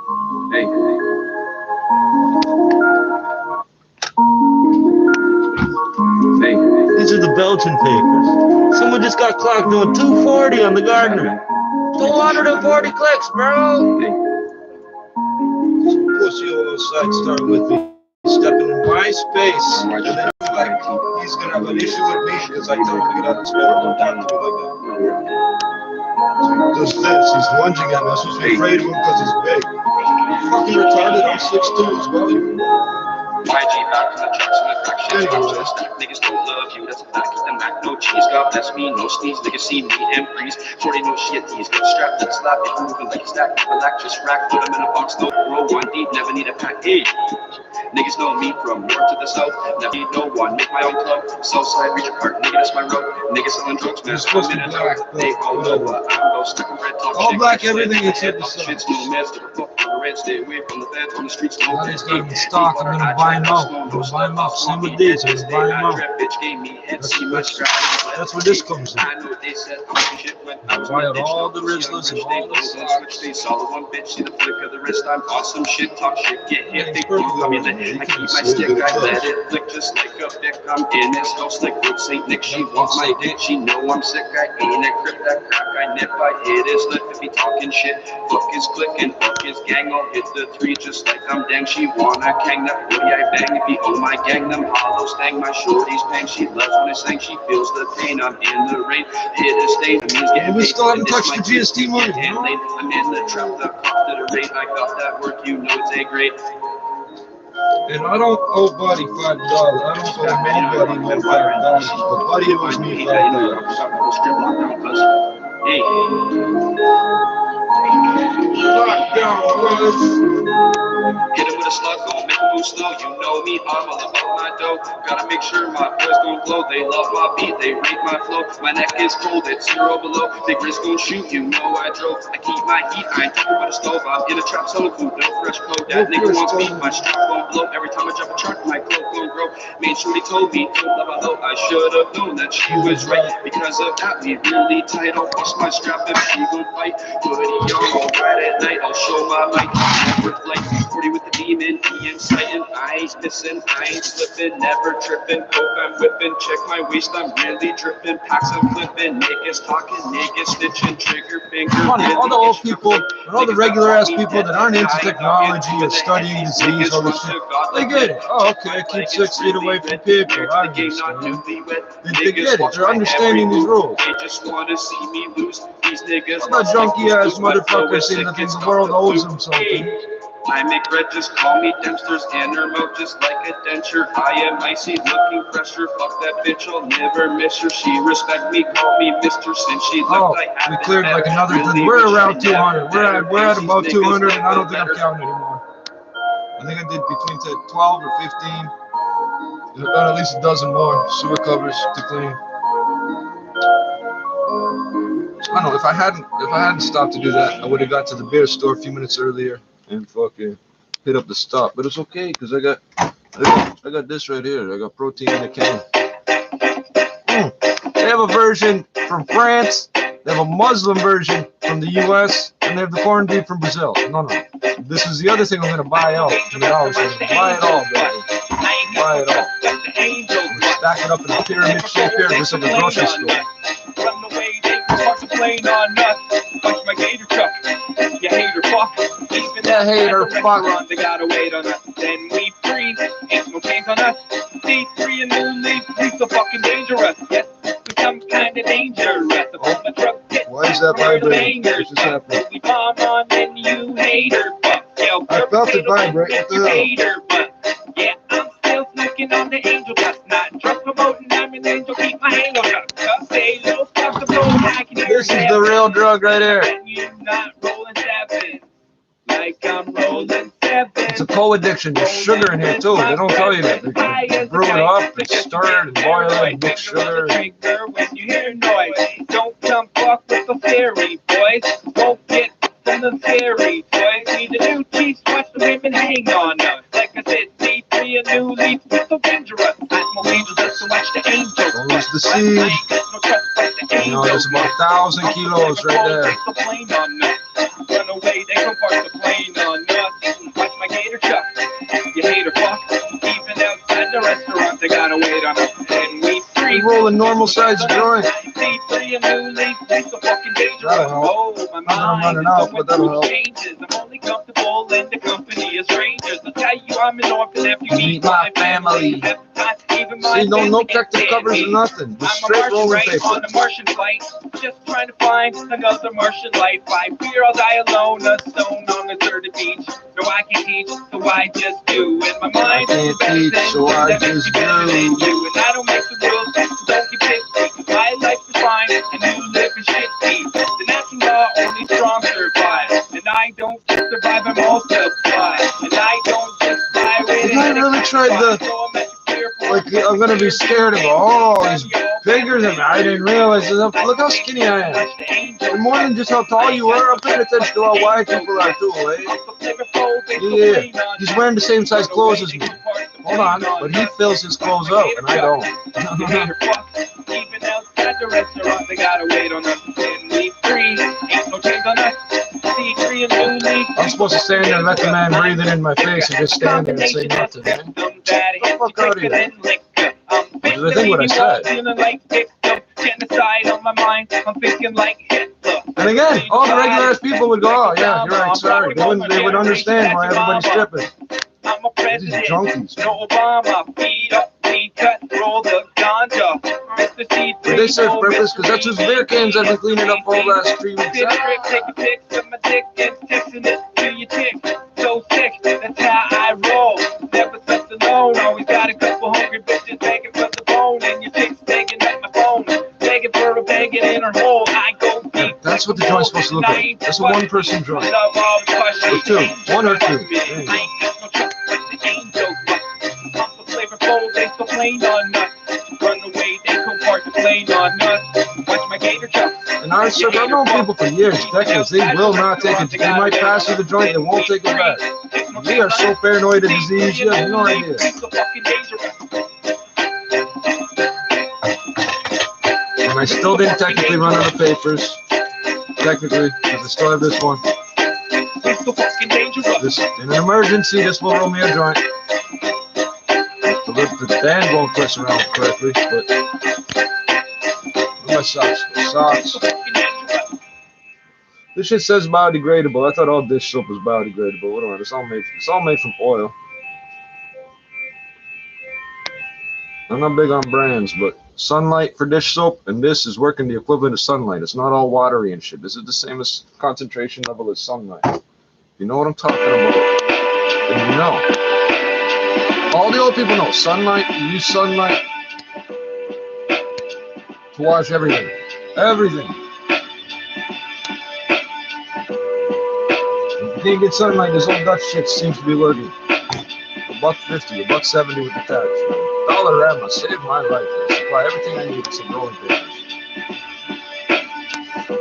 Hey. Hey. These are the Belgian papers. Someone just got clocked doing 240 on the Gardner. 240 clicks, bro. Hey. Pussy on the site start with me. Stepping in my space. And then like, he's gonna have an issue with me because I tell him to get out of space. Don't talk to me like that. So he does this. He's lunging at me. I'm supposed to be afraid of him because he's big. Fucking retarded. I'm 6'2" as well. My G back from the trucks and the crack shit. Anyways. Niggas don't love you, that's a fact. Cause the Mac, no cheese. God bless me, no sneeze. Niggas see me and freeze. Shorty, no shit, these get strapped and slap it. Moving like a stack. I lack just rack. Put them in a box, no roll. One deep, never need a pack. Hey. Niggas know me from north to the south. Never need no one. Make my own club. Southside, reach apart. Nigga, that's my road. Niggas selling drugs, man. You're supposed to be black, They all know what I'm go stuck in red talk. All black, everything except the sun. Shit's no mess. Give a fuck for the red. Stay away from the feds on the streets. No I just got him in stock. I'm gonna buy him out. I'm gonna buy him out. Same with these. I'm gonna buy him out. That's where this comes in. Buy out all the Rizzlers and all the stocks. All the one bitch, see the flick of the wrist. I'm awesome shit, talk shit, get hit, big deal. I mean, I keep my stick, I let it flick just like a dick. I'm in this house like Luke St. Nick. She wants my dick, she know I'm sick. I ain't a crip, that crack I nip. I hit his lip if he talking shit. Fuck his click and fuck his gang. I'll hit the three just like I'm dang. She wanna kang that booty I bang. If he owe my gang, them hollow stang. My shorty's pang. She loves when I sang. She feels the pain. I'm in the rain. Hit a stain. That means getting We paid. still haven't touched the GST money. I'm in the trap. The cost of the rate. I got that work. You know it's a great. And I don't owe Buddy $5. I don't owe nobody no $5. But Buddy owes me $5. Hey. Lockdown, cuz. Hit him with a slug, gon' make him move slow. You know me, I'm all about my dough. Gotta make sure my boys gon' glow. They love my beat, they rate my flow. My neck is cold, it's 0 below. Big wrist gon' shoot, you know I drove. I keep my heat, I ain't talking about a stove. I'm in a trap, selling food, no fresh code. That nigga wants me, my strap won't blow. Every time I drop a chart, my cloak gon' grow. Main shorty told me, don't love a hoe. I should've known that she was right. Because of that, we really tight. I'll bust my strap if she gon' fight. Hoodie on, all right at night. I'll show my light, never flight. 40 with the demon, he inciting. I ain't missing, I ain't slipping, never tripping. Coke I'm whipping, check my waist, I'm really dripping. Packs I'm flipping, niggas talking, niggas snitching, trigger finger. Funny, all the old people and all the regular ass people that aren't into technology or studying disease or this shit, they get it. Oh, okay, keep 6 feet away from people. I understand. They get it. They're understanding these rules. They just wanna see me lose. These niggas. All the junkie ass motherfuckers saying that the world owes them something. I make red, just call me Dempster's in her mouth just like a denture. I am icy, looking pressure. Fuck that bitch, I'll never miss her. She respect me, call me Mr. Since she left, we cleared like another. We're around 200. We're at about 200, and I don't think I'm counting anymore. I think I did between 12 or 15. There's about at least a dozen more sewer covers to clean. I don't know, if I hadn't stopped to do that, I would have got to the beer store a few minutes earlier and fucking hit up the stop. But it's okay because I got this right here. I got protein in a can. They have a version from France. They have a Muslim version from the U.S. and they have the corned beef from Brazil. No. This is the other thing I'm gonna buy out. Buy it all, baby. Buy it all. Stack it up in a pyramid shape here, just like a grocery store. Yeah, hater, fuck. They gotta wait on us, then we free. Ain't no change on us. D3 and new leaf, we so fucking dangerous. Yes, we some kind of dangerous. Why is that vibrating? What's just happening? We bomb on and you hater, fuck. Yo, I felt it vibrate. What the hell? Hater, but yeah, I'm still sneaking on the angel dust. Not drug promoting, I'm an angel, keep my hang on up. Say little stuff to roll, I can hear. This is the real drug right here. You not rolling seven. Like I'm rolling seven. It's a co-addiction. There's sugar in here too. They don't tell you that. They can brew it up and stir it and boil it and mix sugar. When you hear noise, don't come fuck with the fairy, boys. Won't get from the fairy, boys. Need a new cheese, watch the women hang on us. Like I said, D3 a new leaf with the dangerous. I'm a angel just to watch the angels. There's the seed. You know, there's about 1,000 kilos right there. Run away, they come park the plane on us. normal size joint. C3 and new leaf, it's so fucking dangerous. That'll help. Oh, my I'm mind running is out, going but that'll through help. changes. I'm only comfortable in the company of strangers. I'll tell you I'm an orphan if you Meet my family. See, no protective covers or nothing. Just I'm a straight Martian rolling right paper. on a Martian flight, just trying to find another Martian life. I fear I'll die alone, a stone on a deserted beach. No, I can't teach, so I just do. And my mind I can't teach, so I just do. And I don't make the rules, so don't get pissed. My life is fine, and you live in shit deep. The natural law, only strong survive. And I don't just survive, I'm multiply. And I don't just die with The guy really tried to, like, I'm gonna be scared of, oh, he's bigger than me. I didn't realize it. Look how skinny I am. And more than just how tall you are, I'm paying attention to how wide people are too, eh? Yeah, he's wearing the same size clothes as me. Hold on, but he fills his clothes up, and I don't. Even outside the restaurant, they gotta wait on us. And we free, ain't no change on us. C3 and new leaf. I'm supposed to stand there and let the man breathe it in my face and just stand there and say nothing, man. Get the fuck out of here. Did I think what I said? On my mind, I'm thinking like Hitler. And again, all the regular ass people would go, oh yeah, you're right, sorry. They would understand why everybody's tripping. I'm a president, These junkies. no Obama, feet up, feet cut, roll the ganja. Mr. C3, But they serve purpose because that's whose beer cans I've been cleaning up all the last 3 weeks. Take a pic of my dick and texting it to your chick. So sick, that's how I roll. Never left alone, always got a couple hungry bitches begging for the bone. And your chick's begging at my phone, begging for a banging in her hole. I go deep. That's what the joint's supposed to look like. That's a one-person joint. Or two. One or two. And I've known people for years, decades. They will not take it. They might pass through the joint, they won't take it back. We are so paranoid of disease, you have no idea. And I still didn't technically run out of papers. Technically, because I still have this one. This, in an emergency, this will roll me a joint. The band won't twist around correctly, but my socks. This shit says biodegradable. I thought all dish soap was biodegradable. Whatever. It's all made from oil. I'm not big on brands, but Sunlight for dish soap, and this is working the equivalent of Sunlight. It's not all watery and shit. This is the same as concentration level as Sunlight. You know what I'm talking about? And you know. All the old people know Sunlight. You use Sunlight to wash everything. Everything. If you can't get Sunlight, this old Dutch shit seems to be working. $1.50, $1.70 with the tax. $1 saved my life. I supply everything I need with some rolling papers.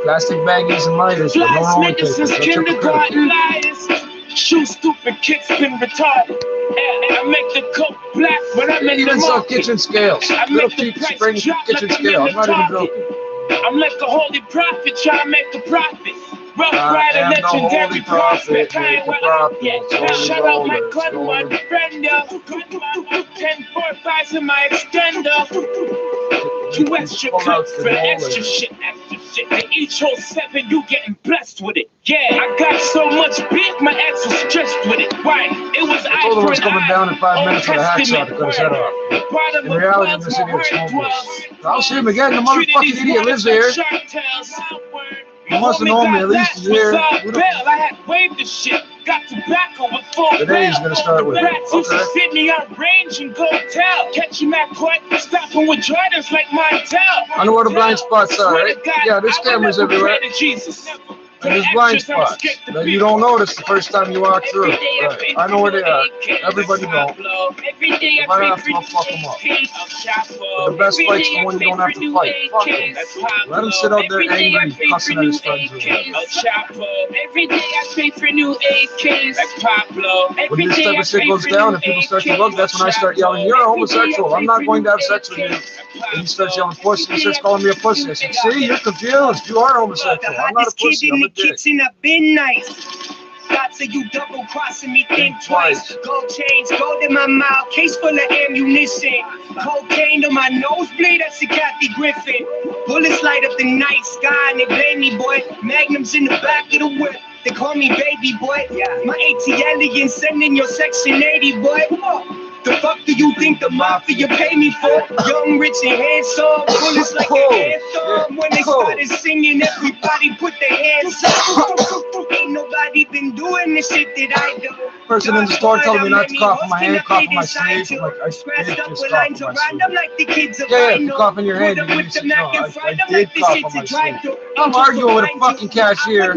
Plastic baggies and lighters, but no rolling papers. That's kindergarten lighters. Shoe stupid, kick spin retarded. I make the coat black when I'm in the even sell market. kitchen scales. I Little make the cheap price spring drop kitchen like I'm scale. in I'm not the even target. joking. I'm like a holy prophet trying to make a profit. Rough I Rider, am the legendary holy prophet, prospect. I ain't make what the I prophet, get. holy Shout out my rollers, gun, holy- my friend, 10-4-5s in my extender. Two extra Pull out clips the for rollers. extra shit. And each whole 7, you getting blessed with it. Yeah, I got so much beef, my ex was stressed with it. Right, it was I told him I was eye for an coming eye. down in 5 Old minutes with a hacksaw to cut his head off. The bottom In of reality, I'm God's just sitting here heart smoking. dwells. I'll see him again. The Treated motherfucking these idiot lives waters here. like shark tails. You must have known me at least a year. I had waved the shit. Got tobacco with full Today he's gonna start with it. Rats used to Okay. sit me on range and go tell. Catch him at court, stopping with Jordans like Montel. I know where the blind spots are, Swear right? to God, Yeah, there's I would cameras never everywhere. pray to Jesus. And there's blind spots that you don't notice the first time you walk through. Right. I know where they are. Everybody don't. If I have to, I'll fuck them up. But the best fight's the one you don't have to fight. Fuck them. Let him sit out there angry, cussing at his friends. Every day I pay for new AKs. Like Pablo. When this type of shit goes down and people start to look, that's when I start yelling, "You're a homosexual. I'm not going to have sex with you." And he starts yelling pussy. He starts calling me a pussy. I said, "See, you're confused. You are homosexual. I'm not a pussy. I'm a dick." Kitchen, I've been nice. shots of you double crossing me, think twice. Gold chains, gold in my mouth, case full of ammunition. Cocaine on my nosebleed, that's a Kathy Griffin. Bullets light up the night sky and they blame me, boy. Magnums in the back of the whip. They call me baby boy. My ATL sending your section 80, boy. The fuck do you think the mafia pay me for? Young, rich, and handsome, bullets like an anthem. When they started singing, everybody put their hands up. Ain't nobody been doing the shit that I do. Person in the store told me not to cough in my hand, cough in my sleeve. I'm like, I did just cough in my sleeve. Yeah, if you cough in your hand, you need to know. I did cough on my sleeve. I'm arguing with a fucking cashier.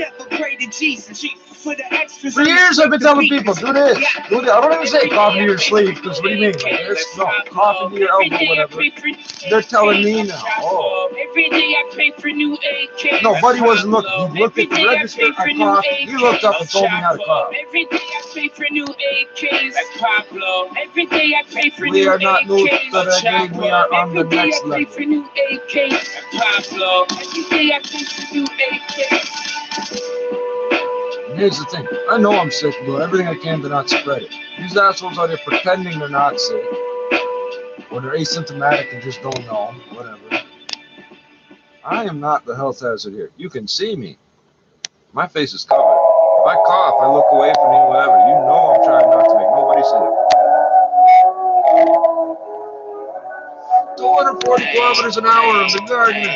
For years I've been telling people, do this, do that. I don't even say cough into your sleeve, because what do you mean? No, cough into your elbow, whatever. They're telling me now. Oh. No, buddy wasn't looking. He looked at the register, I coughed. He looked up and told me how to cough. Every day I pray for new AKs. Every day I pray for we are not new to that game, we are on the next level. Every day I pray for new AKs. Every day I pray for new AKs. Here's the thing, I know I'm sick, but everything I can to not spread it. These assholes out there pretending they're not sick, or they're asymptomatic and just don't know, whatever. I am not the health hazard here. You can see me. My face is covered. If I cough, I look away from you, whatever. You know I'm trying not to make nobody see it. 240 kilometers an hour in the garden.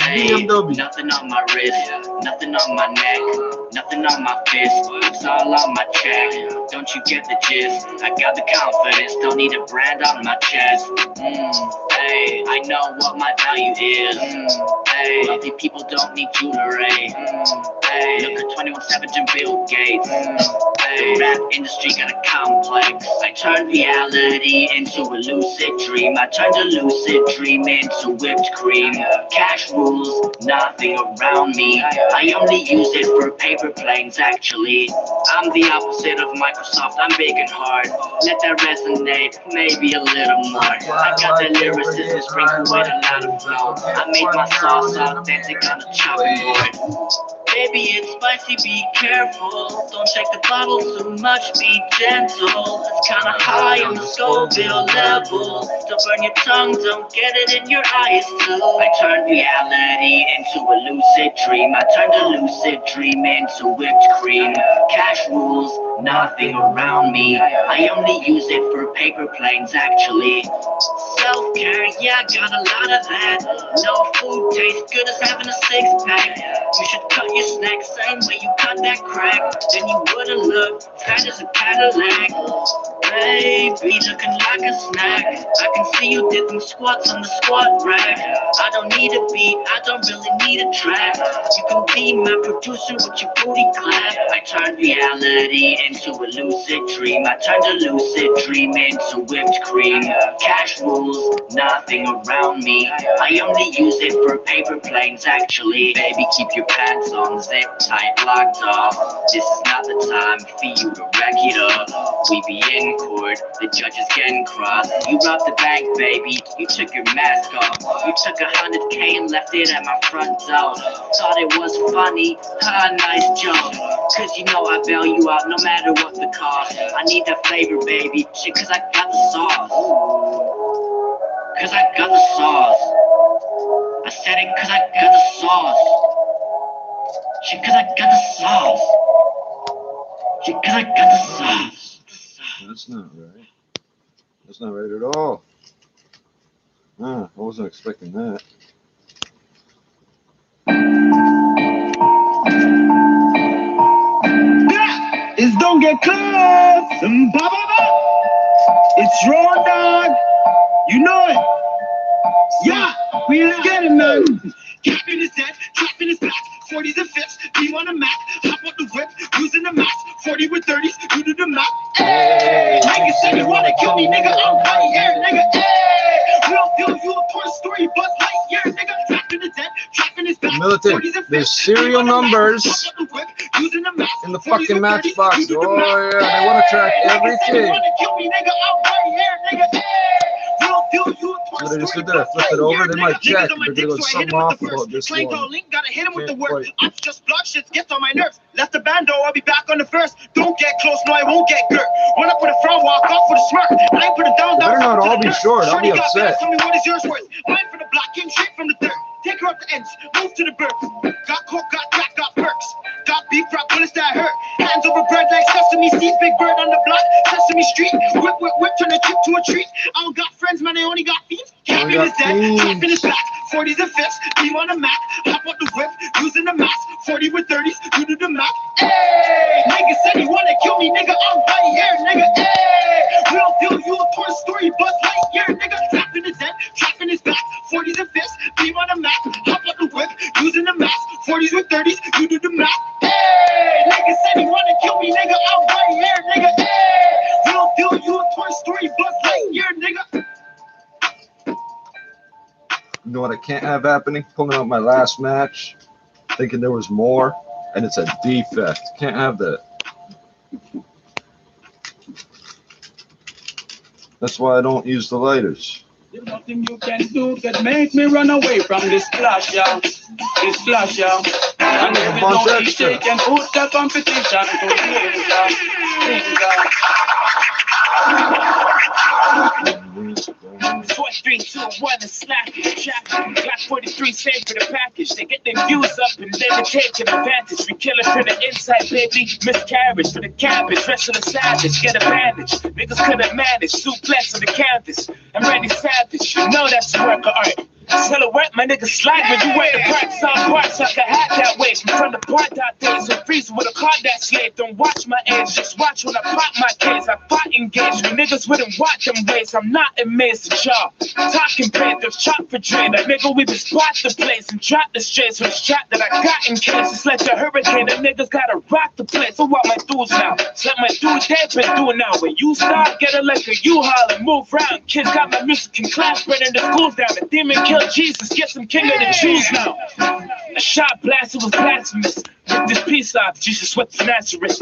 BMW. Nothing on my wrist, nothing on my neck, nothing on my fist. It's all on my check. Don't you get the gist? I got the confidence, don't need a brand on my chest. Hey, I know what my value is. Hey, wealthy people don't need jewelry. Hey, look at 21 Savage and Bill Gates. Hey, the rap industry got a complex. I turned reality into a lucid dream. I turned a lucid dream into whipped cream. Cash rules, nothing around me. I only use it for paper planes, actually. I'm the opposite of Microsoft, I'm big and hard. Let that resonate, maybe a little more. I got the lyricism sprinkled with a lot of flow. I make my sauce authentic on the chopping board. Baby, it's spicy, be careful. Don't shake the bottle too much, be gentle. It's kinda high on the Scoville level. Don't burn your tongue, don't get it in your eyes too. I turned reality into a lucid dream. I turned a lucid dream into whipped cream. Cash rules, nothing around me. I only use it for paper planes, actually. Self-care, yeah, got a lot of that. No food tastes good as having a six-pack. You should cut your snack same way you cut that crack. Then you wouldn't look fat as a Cadillac. Baby, looking like a snack. I can see you dipping squats on the squat rack. I don't need a beat, I don't really need a track. You can be my producer with your booty clap. I turned reality into a lucid dream. I turned a lucid dream into whipped cream. Cash rules, nothing around me. I only use it for paper planes, actually. Baby, keep your pants on, zip tight, locked off. This is not the time for you to rack it up. We be in court, the judge is getting cross. You robbed the bank, baby, you took your mask off. You took 100K and left it at my front door. Thought it was funny, nice joke. Cause you know I bail you out no matter what the cost. I need that flavor, baby, shit, cause I got the sauce. Cause I got the sauce. I said it cause I got the sauce. Shit, cause I got the sauce. Shit, cause I got the sauce. That's not right. That's not right at all. I wasn't expecting that. It's Don't Get Close. It's Raw Dog. You know it. Yeah, we get it, man. Capping his dead, trapping his back. 40s and 5s, beam on a Mac. Hop on the whip, using the max. 40 with 30s, you do the math. Hey, nigga said you wanna kill me, nigga. I'm right here, nigga. Hey, real deal, you a Toy Story, Buzz Lightyear, nigga. Trapping his dead, trapping his back. Militant, there's serial numbers in the fucking matchbox. Oh yeah, they want to track everything. Kill me, nigga. I'm right here, nigga. Hey, real deal, you a So they just did that. I flip it over. They might check. They're gonna go something off about this one. Gotta hit him with the Can't word. quite. Ups just blood shit gets on my nerves. Left the band though, I'll be back on the first. Don't get close, no, I won't get hurt. Run up with a frown, walk off with a smirk. I ain't put it down. Better not all be short. I'll be upset. Tell me what is yours worth. Mine for the block, came straight from the dirt. Take her up the ends, move to the birth. Got coke, got crack, got perks. Got beef, rock bullets that hurt. Hands over bread like sesame seeds. Big bird on the block, Sesame Street. Whip, whip, whip, turn a chip to a treat. I don't got friends, man, I only got fiends. Capping is dead, trapping is back. 40s and 5s, beam on the Mac. Hop up the whip, using the max. 40 with 30s, you do the max. Hey, nigga said he wanna kill me, nigga. I'm right here, nigga. Hey, real deal, you a Toy Story, Buzz Lightyear, nigga. Trapping is dead, trapping is back. 40s and 5s, beam on the Mac. Hop up the whip, using the max. 40s with 30s, you do the max. Hey, nigga said he wanna kill me, nigga. I'm right here, nigga. Hey, real deal, you a Toy Story, Buzz Lightyear, nigga. You know what I can't have happening? Pulling out my last match, thinking there was more, and it's a defect. Can't have that. That's why I don't use the lighters. There's nothing you can do that make me run away from this flash, yeah. This flash, yeah. And there is no way they can put the competition to danger. 4, 3, 2, 1, and slap it, jack. Glock 43 saved for the package. They get their views up and then they take an advantage. We kill it for the inside, baby. Miscarriage for the cabbage. Wrestle a savage, get a bandage. Niggas couldn't manage. Suplex on the canvas. I'm Randy Savage. You know that's a work of art. Silhouette, my nigga slide when you wear the parts on parts like a hat that way. From the part out days and freezing with a card that slave. Don't watch my age, just watch when I pop my case. I fought engaged when niggas wouldn't watch them ways. I'm not amazed at y'all. Talking Panthers, chop for drain. That nigga, we just spot the place and drop the strays with the strap that I got in case. It's like the hurricane, them niggas gotta rock the place. So what my dudes now? It's like my dudes they've been doing now. When you start, get it like a U-Haul and move round. Kids got my music in class, burning the schools down. The demon killed Jesus, get some king of the Jews now. A shot blast, it was blasphemous. With this peace out, Jesus went to Nazareth.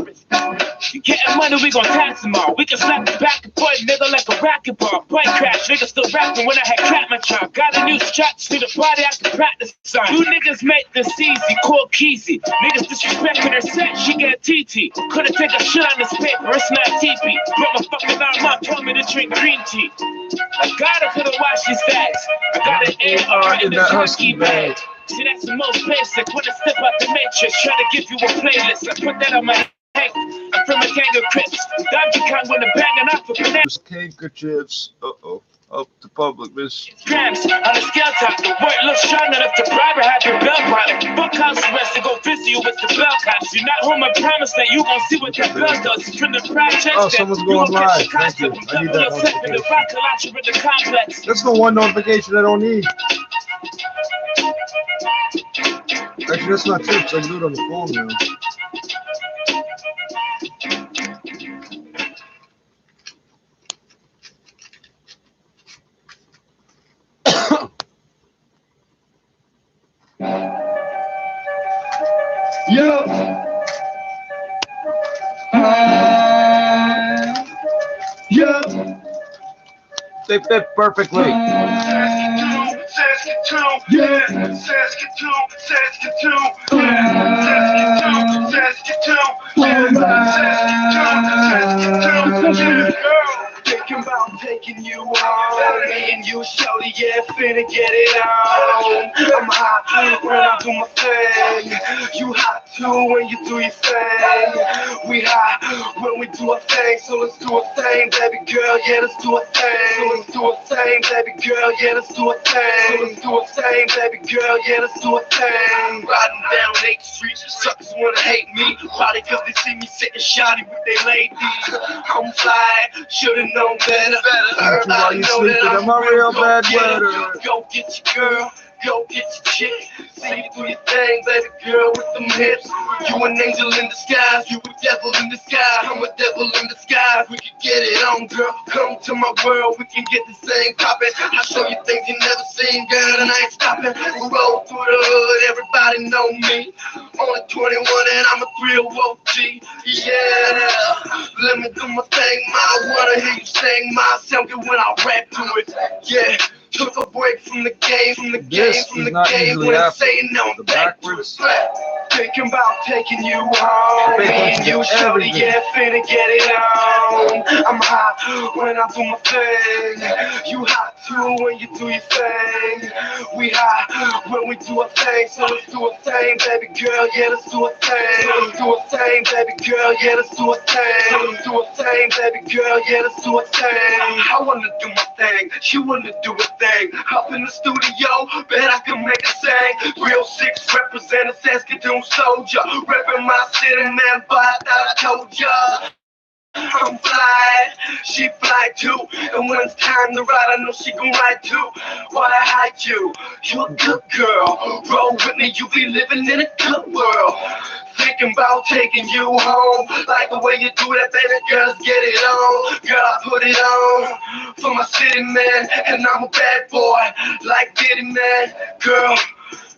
You getting money, we gon' tax them all. We can slap the back and forth, nigga, like a racquetball. Bike crash, nigga still rapping when I had cracked my chop. Got a new strap to the party, I can practice on. You niggas make this easy, call Keezy. Niggas disrespecting her set, she get TT. Couldn't take a shit on this paper, it's not TP. Broke my fucking arm up, told me to drink green tea. I gotta put a wash these bags. I got an AR in the husky bag. See, that's the most basic. When I step out the matrix, try to give you a playlist. I put that on my head. I'm from a gang of Crips. Dodgy Kong when I'm banging off a banana. Handkerchiefs. Up to public, miss. Grams on the scale top. The word looks strong enough to bribe or have your belt product. Fuck house arrest to go visit you with the bell cops. You're not home, I promise that you gon' see what that bell does. From the projects, Oh, someone's going live. Thank you. I need that notification. That's the one notification I don't need. Actually, that's not true, because I can do it on the phone now. Yo. Yo. They fit perfectly. Saskatoon, yeah, Saskatoon, Saskatoon, yeah, Saskatoon, Saskatoon, yeah. Thinking about taking you home, me and you, shorty, yeah, finna get it on. I'm hot when I do my thing. You hot too when you do your thing. We hot when we do a thing, so let's do a thing, baby girl, yeah, let's do a thing. So let's do a thing, baby girl, yeah, let's do a thing. So let's do a thing, baby girl, yeah, let's do a thing. Riding down 8th Street, suckers wanna hate me, probably cause they see me sitting shoddy with they ladies. I'm fly, should've known better. While you sleeping, I'm a real bad weather. Go get your girl, go get your chick. See you do your thing, baby girl, with them hips. You an angel in disguise, you a devil in disguise. I'm a devil in disguise, we can get it on, girl. Come to my world, we can get this thing poppin'. I'll show you things you never seen, girl, and I ain't stopping. We roll through the hood, everybody know me. Only 21 and I'm a real OG, yeah. Let me do my thing, ma. I wanna hear you sing my song when I rap to it, yeah. took a break from the game, This from is the not game. usually When I after say no, the back to backwards. the flat. Thinking about taking you home. Pay Me attention and to you, shorty, everything. yeah, finna get it on. I'm hot when I do my thing. You hot too when you do your thing. We hot when we do a thing, so let's do a thing, baby girl, yeah, let's do a thing. Let's do a thing, baby girl, yeah, let's do a thing. Let's do a thing, baby girl, yeah, let's do a thing. I wanna do my thing, she wanna do a thing. Up in the studio, bet I can make a sing. Real 6 representative Saskatoon soldier, reppin' my city, man, but I thought I told ya. I'm fly, she fly too. And when it's time to ride, I know she gon' ride too. Why I hide you? You a good girl. Roll with me, you be living in a good world. Thinking about taking you home. Like the way you do that, baby girl, let's get it on. Girl, I put it on for my city, man. And I'm a bad boy, like Diddy, man. Girl,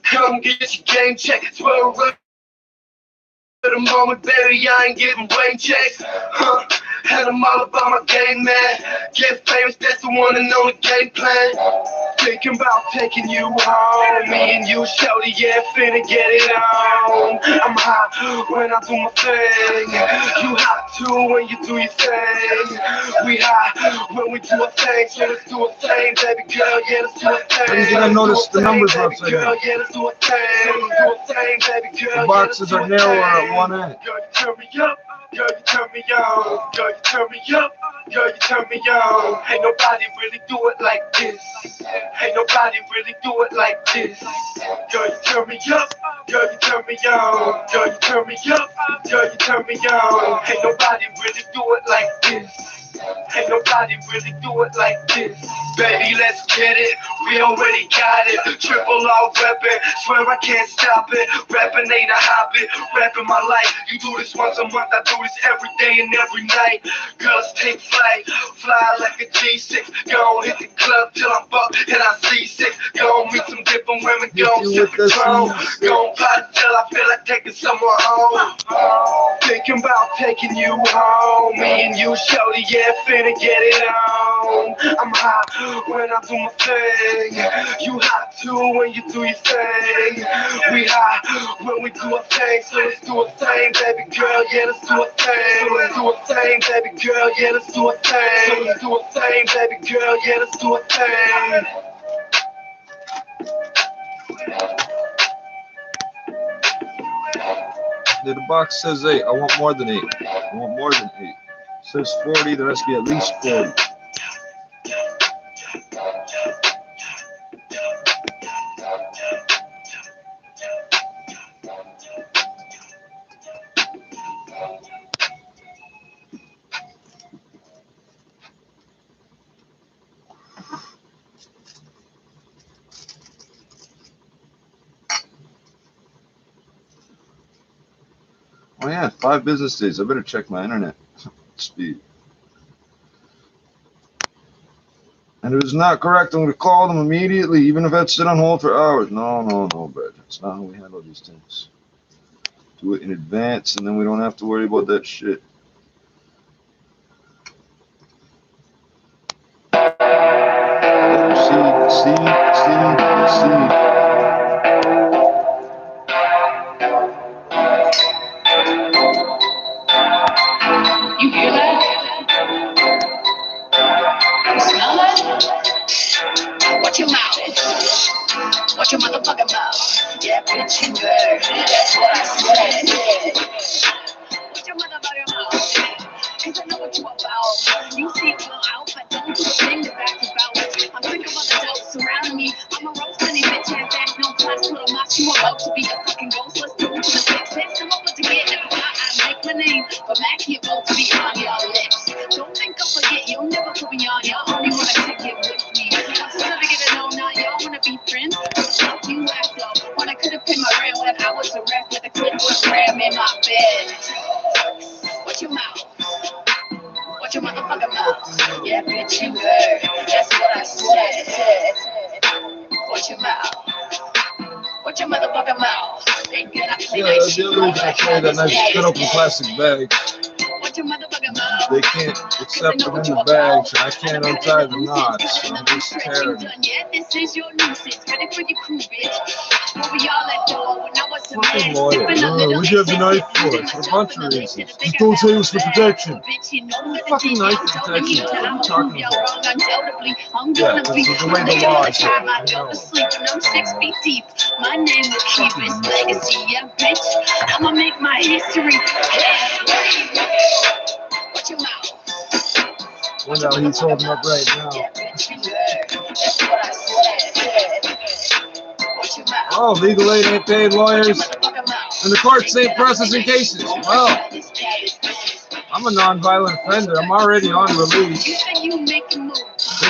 come get your game check. Swear around. For the moment, baby, I ain't giving rain checks, and I'm all about my game, man. Get famous, that's the one and only game plan. Thinking about taking you home. Me and you, shorty, yeah, finna get it on. I'm hot when I do my thing. You hot too when you do your thing. We hot when we do a thing, so let's do a thing, baby girl, yeah, let's do a thing. How do you think I noticed the numbers are upside down? Yeah, let's do a thing. Let's do a thing, baby girl. The boxes are narrower at one end. Girl, you turn me up. Girl, you turn me on. Girl, you turn me up. Girl, you turn me on. Ain't nobody really do it like this. Ain't nobody really do it like this. Girl, you turn me up. Girl, you turn me on. Girl, you turn me up. Girl, you turn me on. Ain't nobody really do it like this. Ain't nobody really do it like this. Baby, let's get it. We already got it. Triple R reppin'. Swear I can't stop it. Rapping ain't a hobby. Rapping my life. You do this once a month. I do this every day and every night. Girls take flight. Fly like a G6. Go hit the club till I'm bucked and I see 6. Go meet some different women. Go sip Patron. Go party till I feel like taking someone home. Thinking about taking you home. Me and you, shorty, yeah, finna get it on. I'm hot when I do my thing. You hot too when you do your thing. We hot when we do a thing, so let's do a thing, baby girl, yeah, let's do a thing. So let's do a thing, baby girl, yeah, let's do a thing. So let's do a thing, baby girl, yeah, let's do a thing. The box says 8. I want more than 8. I want more than 8. It says 40. There has to be at least 40. Oh yeah, 5 business days. I better check my internet speed. And if it's not correct, I'm going to call them immediately, even if I sit on hold for hours. No, Brad. That's not how we handle these things. Do it in advance, and then we don't have to worry about that shit. See. You hear that? You smell that? Watch your mouth. Watch your motherfucking mouth. Yeah, bitch, you heard. That's what I said. Watch your motherfucking mouth. Cause I know what you about. You see it well out, but don't do a thing to back about. I'm sick of all the dope surrounding me. I'm a roast any bitch and back no class to the mox. You about to be a fucking ghost. Let's do it to the big six. I'm about to get it. I make my name, but Mac, you both to be on your lips. Don't think I'll forget, you'll never put me on. Y'all only wanna take it with me. I'm still to get it on, now y'all wanna be friends. What the fuck you act up? When I could've paid my rent when I was a wreck with a clip was ram in my bed. Watch your mouth. Watch your motherfucking mouth. Yeah, bitch, you heard. That's what I said. Watch your mouth. Watch your motherfucking mouth. Yeah, the other reason I carry that nice cut open plastic bag. Watch your motherfucking they can't accept them in the bags, and I can't untie the knots, so I'm just tearing them. This is your nuisance, ready for your crew, bitch. Where we all at though, when I was a Fucking man, lawyer. sipping a little What'd you have the knife for? For a bunch of reasons. Just don't say it was for protection. Fucking knife for protection. What are you talking about? Yeah, this is the way the law is. I know. I'm 6 feet deep. My name will keep its legacy, yeah, bitch. I'ma make my history. Watch your mouth. Well, now he's holding up right now. That's what I said. Watch your mouth. Oh, legal aid ain't paid lawyers, and the courts ain't processing cases. Well, I'm a non-violent offender. I'm already on release.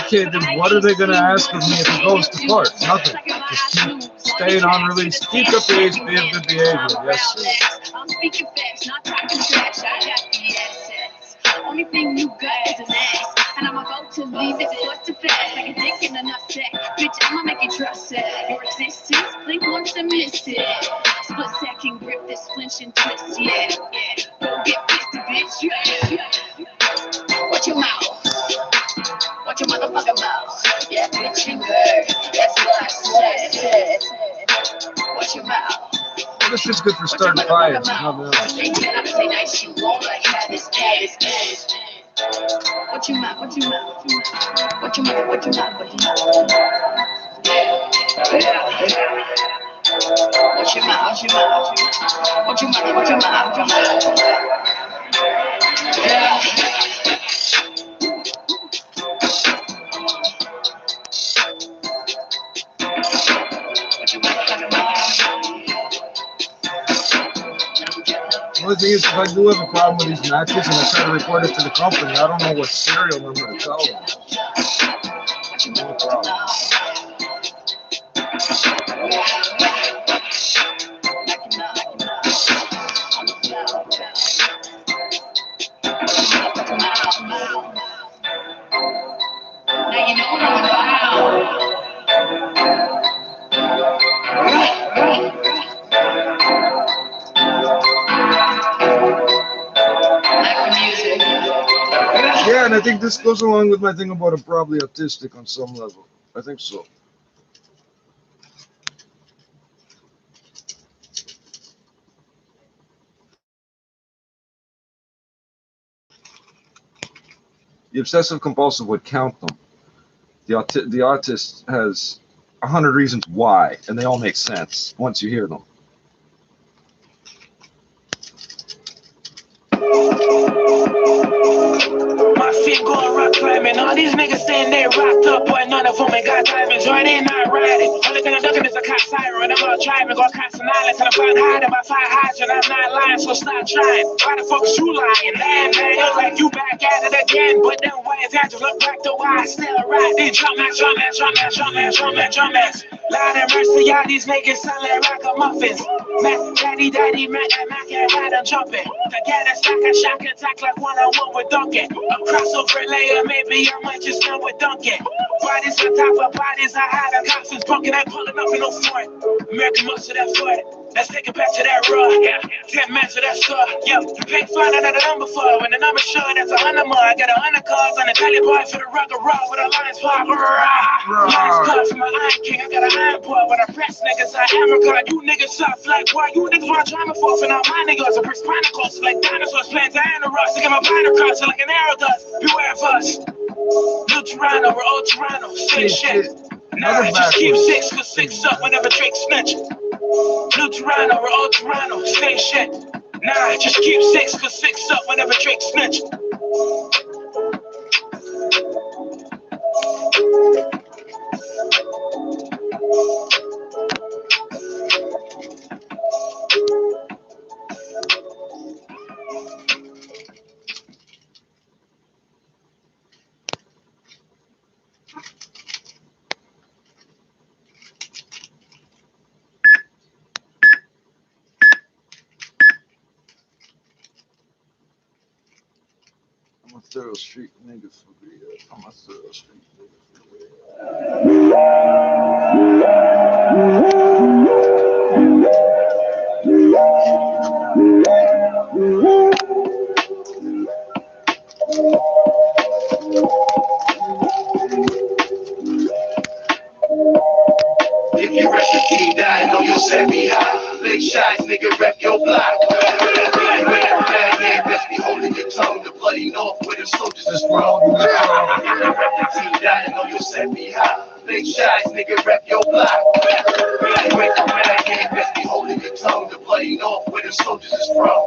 Okay, then what are they going to ask of me if it goes to court? Nothing. Just keep staying on release. Keep the pace, be of good behavior. Yes, sir. I'm speaking facts, not talking trash. I got the assets. Only thing you got is an ass. And I'm about to leave this foot to fast. Like a dick in a nutsack. Bitch, I'ma make you trust it. Your existence, blink once and miss it. Split second grip this flinch and twist. Yeah. Go get pissed, bitch. Yeah. Watch your mouth. Watch your motherfucking mouth. Yeah, bitch, you heard. That's what I said. Watch your mouth. Well, this shit's good for starting fires. Nothing else. Say nice, you won't like have this ass. Watch your mouth. Watch your mouth. Watch your mouth. Watch your mouth. Watch your mouth. Watch your mouth. Watch your mouth. Watch your mouth. Watch your mouth. Yeah. The only thing is, if I do have a problem with these matches and I try to report it to the company, I don't know what serial number to tell them. No problem. Now you know how Yeah, and I think this goes along with my thing about I'm probably autistic on some level. I think so. The obsessive compulsive would count them. The autist has 100 reasons why, and they all make sense once you hear them. My feet going rock climbing. All these niggas saying they rocked up, boy, none of them ain't got diamonds. Right, they not riding. Only thing I'm ducking is a cop siren. I'm out driving, going constant islands, and I'm flying high by fire hydrant. I'm not lying, so stop trying. Why the fuck is you lying? Man, look like you back at it again. But them ways I just look back to why I still ride. These drum ass. Lord have mercy, all these niggas selling ragamuffins. Mac, daddy, Mac, and ride and jumping. Together, stack attack like one-on-one with Duncan. A crossover layer, maybe I might just go with Duncan. Bodies on top of bodies, I had a cops is bunking, I pulling up in no front. American muscle, that foot. Let's take it back to that raw. 10 minutes of that store. You can't find another number for it. When the number's sure, that's 100 more. I got 100 cars on the telly boy for the rugged raw with a lion's paw. Lion's paw for my Iron King. I got a iron paw, but I press niggas. I Africa. You niggas soft like why? You niggas want to try me for? And all my niggas are spinal course like dinosaurs playing Diana Ross. To get my binder cross like an arrow does. Beware of us. New Toronto, we're old Toronto. Shit. Nah, just keep 6 for 6 up whenever Drake snitch. New Toronto, we're old Toronto. Same shit. Nah, just keep 6 for 6 up whenever Drake snitch. I'm a thorough street nigga for real. I'm a thorough street nigga for real. nigga, rep your block. Best be holding your tongue. The bloody north where the soldiers is from. Team dying on your set me high. Big shots, nigga, rep your block. Best be holding your tongue. The bloody north where the soldiers is from.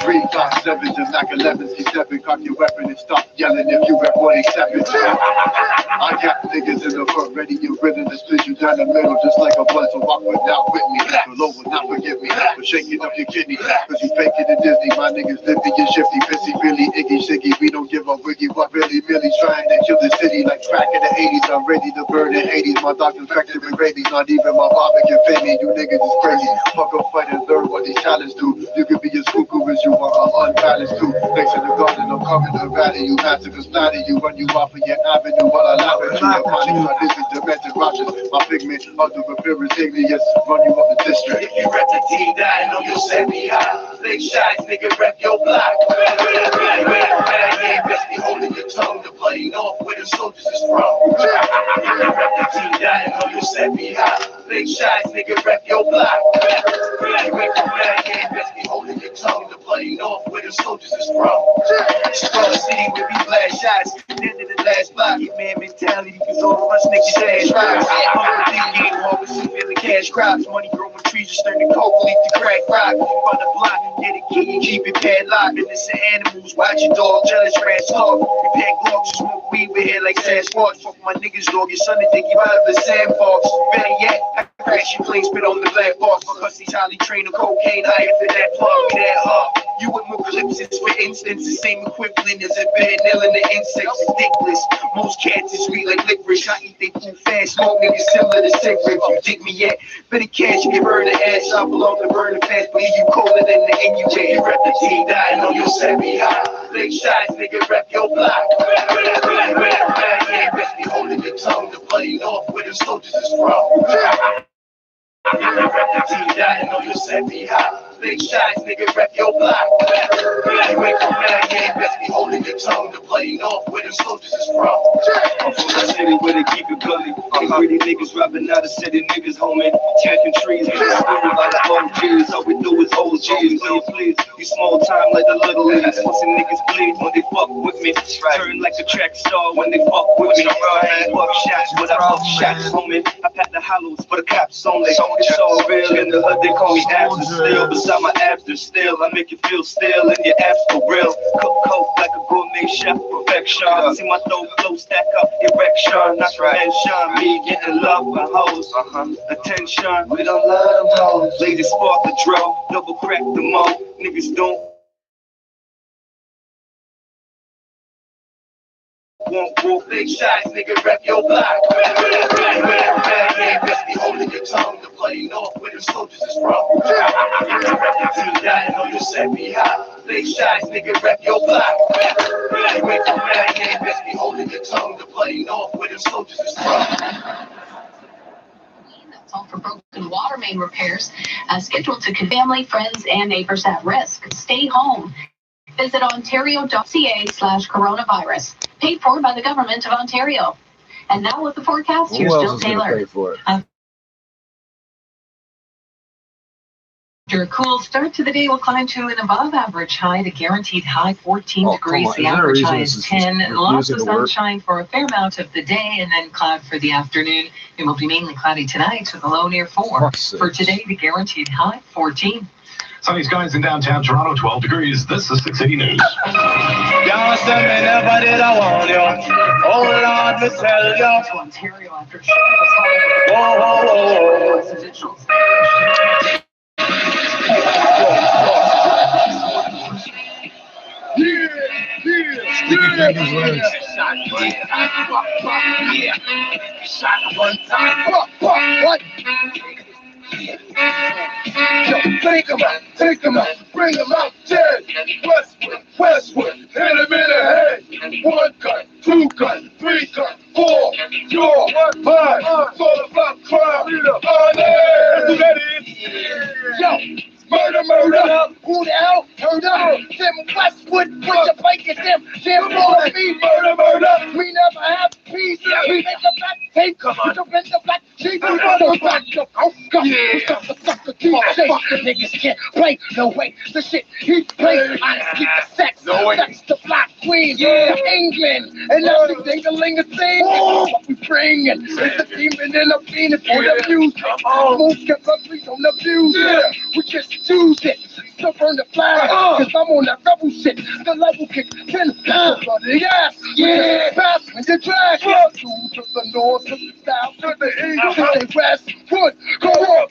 3, 5, 7, just like 11, C7, cock your weapon and stop yelling if you rep 187. I got niggas in the front ready, you ready to split you down the middle just like a blunt, so walk without with me. The Lord will not forgive me for shaking up your kidney, cause you faking it Disney. My niggas living and shifty, pissy, really icky, shiggy. We don't give a wiggy, what really, really trying to kill the city like crack in the 80s. I'm ready to burn in 80s, my doctor's infected with rabies, not even my father can fade me. You niggas is crazy, fuck up, fight and learn what these talents do. You can be as cuckoo as you are, unbalanced too. Thanks to the garden, I'm coming to rally you, massacre splatter you, run you off of your avenue while I laugh at you. Your body conditions, demented rushes, my pigment, other appearance, igneous, run you up the district. If you rep the team dying on your set me high. Big shots, nigga, rep your block. Best be holding your tongue. The bloody north where the soldiers is from. Rep the team dying on your set me high. Big shots, nigga, rep your block. Best be holding your tongue. The bloody north where the soldiers is from. Chicago City where we blast shots. End of the last block. Get man mentality, cause all of us niggas ass rocks. Big game, always feeling cash crops. Money growing trees, just turn the coke, leaf to crack rock. On the block, get a key and keep it padlocked. Innocent animals, watch your dog, jealous rats talk. We pack glocks, smoke weed, we head like Sasquatch. Fuck my niggas, dog, your son to dig you out of the sandbox. Better yet, I crash your plane, spit on the black box. Because he's highly trained on cocaine, I after that plug, that hard. You with more clips, it's for instance, the same equivalent as a bed nail in the insects, ridiculous. Most cats is sweet like licorice. I eat they food fast, smoke niggas similar to cigarettes. You dig me yet? Better cash, give her the ass. I belong to burn fast, believe you colder than the Inuit. You rep the team, dying on your set me high. Big shots, nigga, rep your block. Best be holding your tongue. The bloody north where the soldiers is from. Rep the team, dying on your set me high. Big shots, nigga, rep your block. You ain't from best be holding your tongue. The bloody north where the soldiers is from. I'm from the city where they keep it gully. Gritty niggas robbing out of city niggas, homie. Checking trees, getting screwed by the OGs. All we do is OGs. Please, you small time like the little leagues. Pussy niggas bleed when they fuck with me. Turn like a track star when they fuck with me. I ain't fuck shots, but I fuck shots, homie. I pack the hollows for the cops only. It's all real in the hood, they call me abs. Still beside my abs, they're still. I make you feel still in your abs for real. Cook coke like a gourmet chef, perfection. See my dope flow stack up, erection. Not mention me getting love by hoes. Attention, we don't love them hoes. Ladies spark the draw, double crack the mo. Niggas don't want wolf. Big shots, nigga, rep your block. Best be holding your tongue. The bloody north where the soldiers is from. Rep the team dying on your set me high. Big shots, nigga, rep your block. Best be holding your tongue. The bloody north where the soldiers is from. All for broken water main repairs, scheduled to family, friends, and neighbors at risk. Stay home. Visit ontario.ca/coronavirus. Paid for by the government of Ontario. And now with the forecast, here's Jill Taylor. After a cool start to the day, we'll climb to an above average high, the guaranteed high 14 degrees. The average high is 10. Lots of sunshine for a fair amount of the day, and then cloud for the afternoon. It will be mainly cloudy tonight with a low near 4. For today, the guaranteed high 14. Sunny skies in downtown Toronto, 12 degrees. This is 680 News. Y'all said me never did I want you. Oh Lord, me tell you. To Ontario after showers high. Residential. Shot one time. What? Yo, take them out, bring them out dead. Westwood, hit him in the head. 1 gun, 2 gun, 3 gun, 4, you're 5. It's all about crime. That's who that is. Yo, murder. Who the hell? Heard of them West Westwood, put your blanket them, jam for me, murder, murder. We never have peace. We make a black tape, come on, jump in the black sheep, murder, back the sucker, DJ. Niggas can't play, no way, the shit he plays. I keep the sex, no way. That's the black queen, England, and every ding-a-ling-a-thing. What we bringin' is the demon and a fiend for the music. Most get ugly, don't abuse it. We just choose it. So burn the flag, cause I'm on that rebel shit. The level kick, 10 bloody ass. Yeah, pass when you drag. To the north, to the south, to the east, to the west. Wood, go on,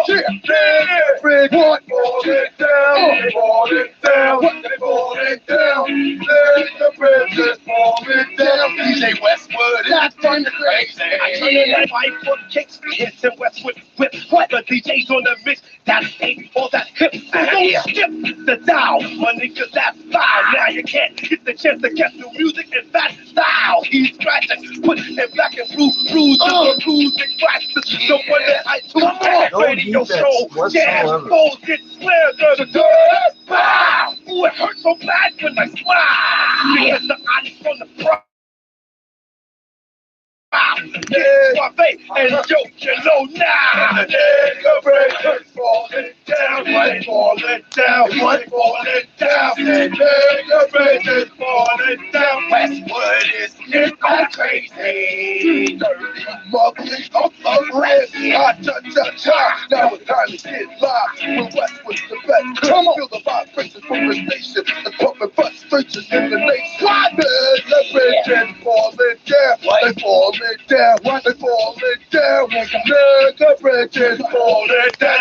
yeah. Red, what? Fall it down, fall it down, fall it down. Let the bridges fall it down. DJ Westwood, that's fun crazy. I turn in that 5 foot kicks, hits and Westwood whip. What the DJ's on the mix? That's 8 for that hip. So don't skip the dial, my niggas, that's foul. Now you can't get the chance to catch the music in that style. He's scratching, put it back and bruise and scratches. So when I tune that radio show, yeah, souls get squared to the dirt. Wow, ooh, it hurts so bad when I smile. Because the honest from the front. Suave and yo, you know now. Nigga breakers falling down, right, falling down, right, falling down. Nigga breakers falling down. Westwood is nigga crazy. Dirty muggling up the rest. Ha-cha-cha-cha. Now it's time to get live. When Westwood's the best. Come on, feel the vibrations from the station. The pumping frustrations in the nation. Nigga breakers falling down, they falling down, they falling down, nigga bridges falling down.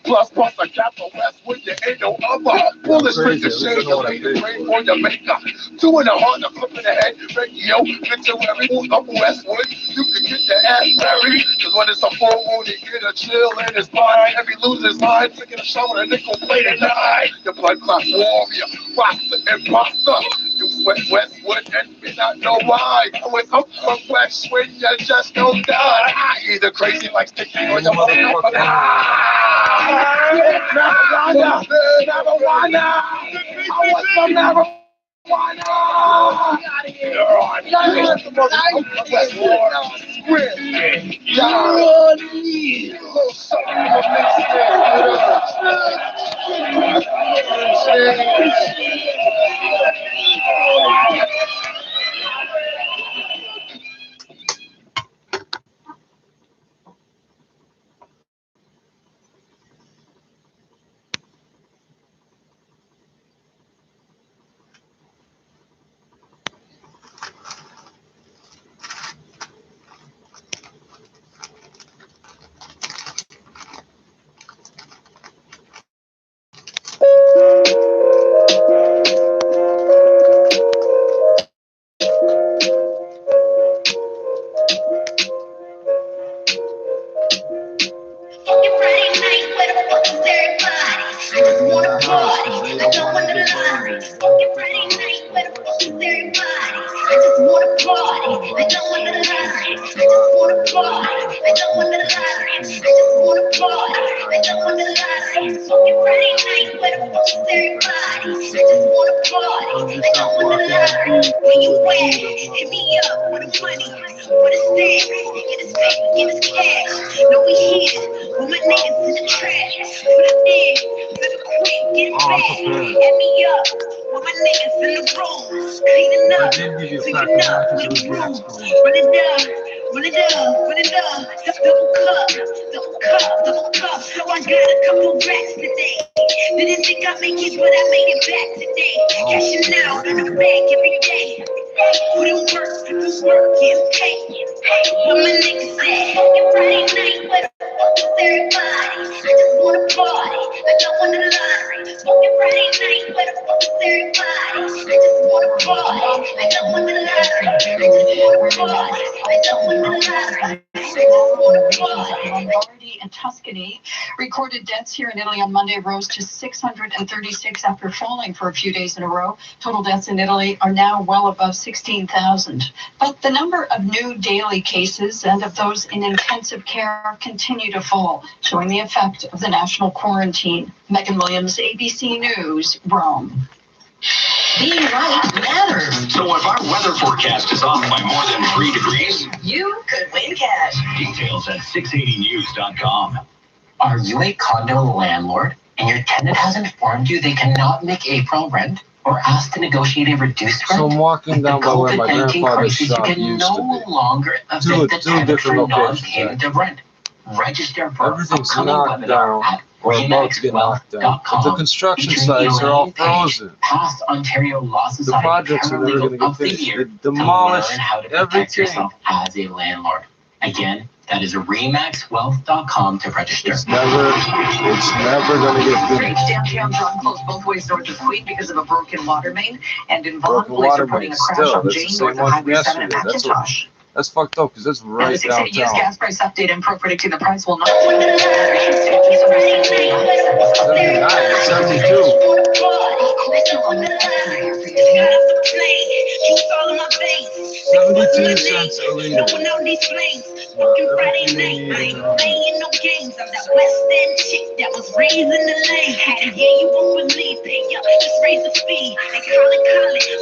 Plus, I got the West with you ain't no other. Bullets with the shade of painted brain on your makeup. 2 in the heart, a flip in the head. Radio, literary, up Westwood. You can get your ass buried. Cause when it's a full moon, you get a chill in his mind. Every loser's mind, taking a shower and nickel plate at night. Your blood clots warrior, roster and imposter. You sweat Westwood and me not know why. Going up from Westwood, you just don't die. I either crazy like sticking on your motherfucker. Marijuana, marijuana. I want some marijuana. Lombardy and Tuscany. Recorded deaths here in Italy on Monday rose to 636 after falling for a few days in a row. Total deaths in Italy are now well above 16,000. But the number of new daily cases and of those in intensive care continue to fall, showing the effect of the national quarantine. Megan Williams, ABC News, Rome. Being right matters. So if our weather forecast is off by more than 3 degrees, You could win cash. details at 680news.com. Are you a condo landlord and your tenant has informed you they cannot make April rent or asked to negotiate a reduced rent? So I'm walking down by where my COVID-19 grandfather's crisis, shop you can used to no be. longer evict the Two tenant different for locations, non-payment of rent. Register for Everything's upcoming knocked webinar down at or about to get knocked down. But the remaxwealth.com. construction Featuring sites are all Elaine Page, frozen. Past Ontario Law The Society projects are never Paralegal going to get of the finished. Year They to demolished learn how to protect everything. yourself as a landlord. Again, that is remaxwealth.com to register. It's never going to get Streets finished. downtown John closed both ways north of Queen because of a broken water main. And in Vaughan, Broken police water reporting main a crash still. on That's the Jane same north of one from Highway 7 at yesterday. McIntosh. That's fucked up because that's And right the 680 used downtown. gas price update and pro predicting the price will not. $79, $72. 72 cents a liter. Everything they need in the Playing no games. I'm that West End chick that was raised in the lane. And yeah, you won't believe, pay up, just raise the fee. They call it,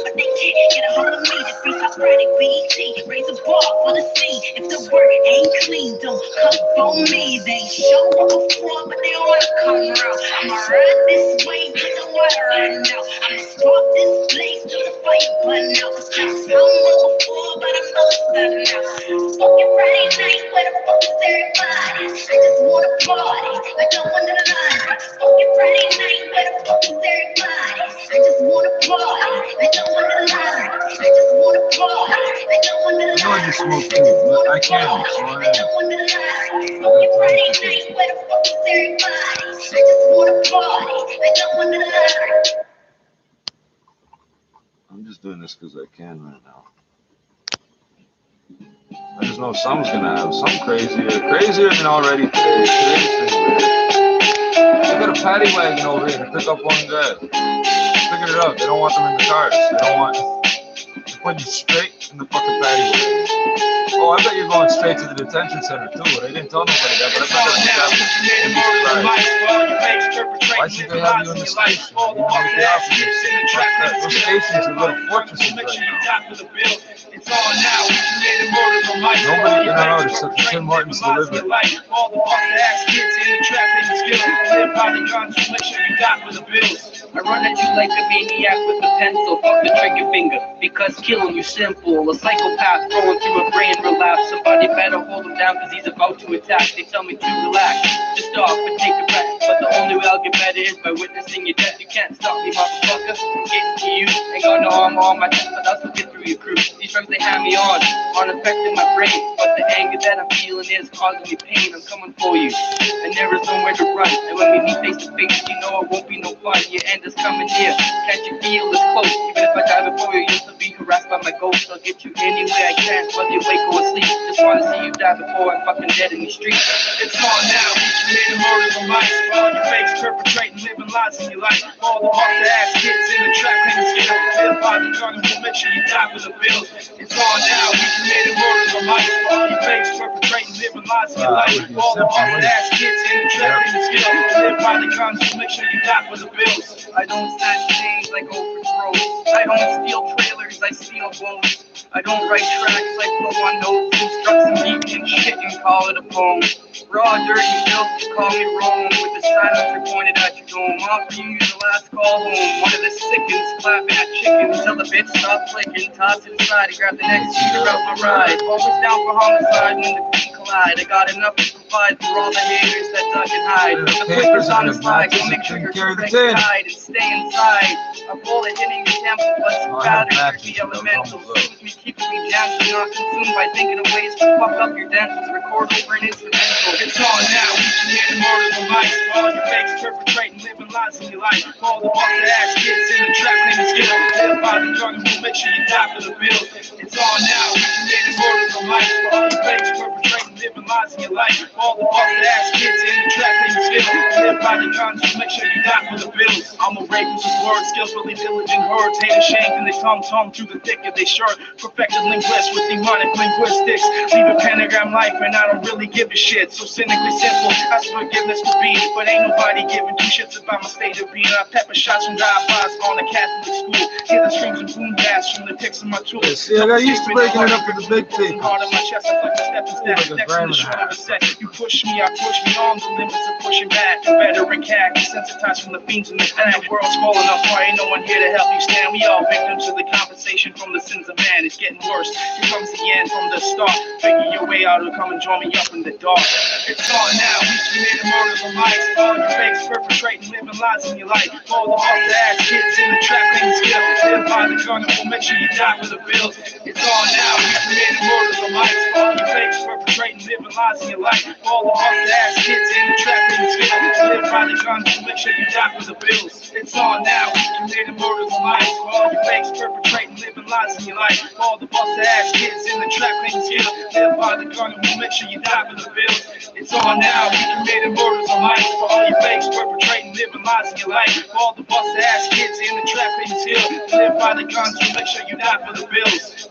but they can't get a hold of me. The free top Friday BT, raise a bar for the scene. If the work ain't clean, don't come for me. They show up before, but they don't wanna come around. I'ma ride this way, put the water right now. I'ma start this place till the fire burn out. Cause I'm before, but I'm not done now. Fucking Friday night, where the fuck is everybody? I just wanna party, like no one in the line. Fucking Friday night, where the fuck is everybody? I just wanna party, like no one in the line. I just wanna party, like no one in the I know line. I just smoke too, but I can't, so I am. Fucking Friday night, where the fuck is everybody? I just wanna party, like no one in the line. I'm just doing this because I can right now. I just know someone's going to have some crazier than already today. Today's been weird. They got a paddy wagon over here to pick up one guy. Figured it out. They don't want them in the cars. They don't want. They're putting you straight in the fucking paddy wagon. Oh, I bet you're going straight to the detention center too. I didn't tell nobody that, but I bet that's happening. Why should they have you in the station? You know what the opposite is. Those stations are little fortresses right now. Nobody can know except for Tim Hortons delivery. I run at you like a maniac with a pencil, fuck the trigger finger, because killing you simple. A psychopath going through a brain relapse. Somebody better hold him down, cause he's about to attack. They tell me to relax, just stop and take a breath. But the only way I'll get better is by witnessing your death. You can't stop me, motherfucker, from getting to you. Ain't got no armor on my chest, but I'll still get through your crew. These drugs they have me on affecting my brain. But the anger that I'm feeling is causing me pain. I'm coming for you, and there is nowhere to run. And when we meet face to face, you know it won't be no fun. Your end is coming near. Can't you feel it's close? Even if I die before you, you'll still be harassed by my ghost. I'll get you any way I can, whether you wake or asleep. Just wanna see you die before I'm fucking dead in the streets. It's on now. You made a murder of mice. All your fakes perpetrating, living lies in your life. All the hard ass kids in the trap and the skill. Live by the gun and make sure you die for the bills. It's on now. You made a murder of mice. All your fakes perpetrating, living lies in your life. All the hard ass kids in the trap and the skill. Live by the gun and make sure you die for the bills. I don't snatch chains like Oprah throws. I don't steal trailers, I steal bones. I don't write tracks like blow on notes. Construct some beat and shit and call it a poem. Raw, dirty filth, you call me Rome. With the silencer pointed at your dome. Offer you the last call home. One of the sickens clapping at chickens. Tell the bitch stop flicking. Toss it aside and grab the next cheater out my ride. Always down for homicide when the feet collide. I got enough to provide for all the haters that duck and hide. The papers on the slide, so make sure you're hide and stay inside. A bullet hitting your temple, but some batteries the elemental. Soothes me, keeps me jammed, so not consumed by thinking of ways to fuck up your dentals. Record over an instrumental. It's on now. You made a murder of mice. All all you fakes perpetrating, living lies in your life. All the busted ass kids in the trap claiming skill. Live by the gun and we'll make sure you die for the bill. It's on now, we committed murders on life. All you fakes perpetrating, living lies in your life. All the busted ass kids in the trap claiming skill. Live by the gun, so make sure you die for the bills. I'm a rapist with word skills, really diligent herds. Hate and shame and they tongue through the thick of their shirt. Perfected linguists with demonic linguistics. Leave a pentagram life and I don't really give a shit. So cynically simple, that's forgiveness to be. But ain't nobody giving two shits about my state of being. I pepper shots from drive-bys on a Catholic school. Hear the screams and boom blasts from the picks of my tools. See, I got used to breaking it up with the big tape. Hard on my chest, I like the stepping stacks. Next to the short of a set. You push me, I push me on the limits of pushing back. Veteran cat, desensitized from the fiends in the back. World's falling apart, ain't no one here to help you stand. We all victims of the compensation from the sins of man. It's getting worse. Here comes the end from the start. Figure your way out or come and join me up in the dark. It's on now. We committed murders on mics. All you fakes perpetrating, living lies in your life. All the busted ass kids in the trap claiming skill. Live by the gun and we'll make sure you die for the bills. It's on now. We committed murders on mics. All you fakes perpetrating, living lies in your life. All the busted ass kids in the trap claiming skill. Live by the gun and we'll make sure you die for the bills. It's on now. We committed murders on mics. All you fakes perpetrating, living lies in your life. All the busted ass kids in the trap claiming skill. Live by the gun and we'll make sure you die for the bills. It's on now. We committed murders on mics. For all you fakes perpetrating, living lies in your life. All the busted ass kids in the trap claiming skill. Live by the guns, we'll make sure you die for the bills.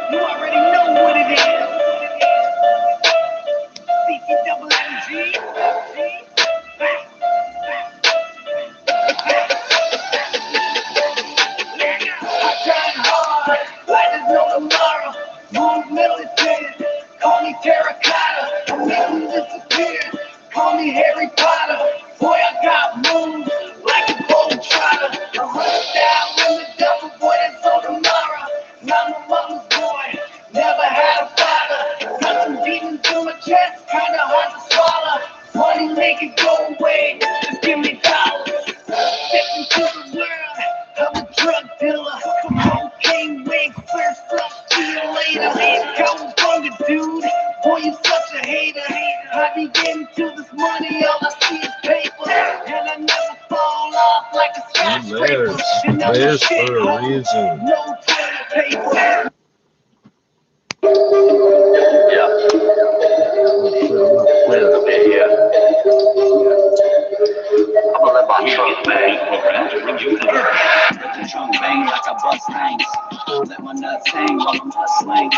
You already know what it is. CCMMG. I grind hard, like there's no tomorrow. Move military, call me terracotta. I make them disappear, call me Harry Potter. Boy, I got moves like a gold trotter. I run down in the double, boy, that's on tomorrow. I'm a mama's boy, never had a father. Got some demons in my chest, kinda hard to swallow. Money make it go away, just give me dollars. Step into the world, I'm a drug dealer. Cocaine way first up, see you later. Cowabunga, dude, boy, you such a hater. I be getting to this money, all I see is paper. And I never fall off like a skyscraper. Layers for a reason. No toilet paper. Yeah. Where's the video? I'm gonna let my trunk bang. Let the trunk bang like I bust hangs. Let my nuts hang while I'm hustling.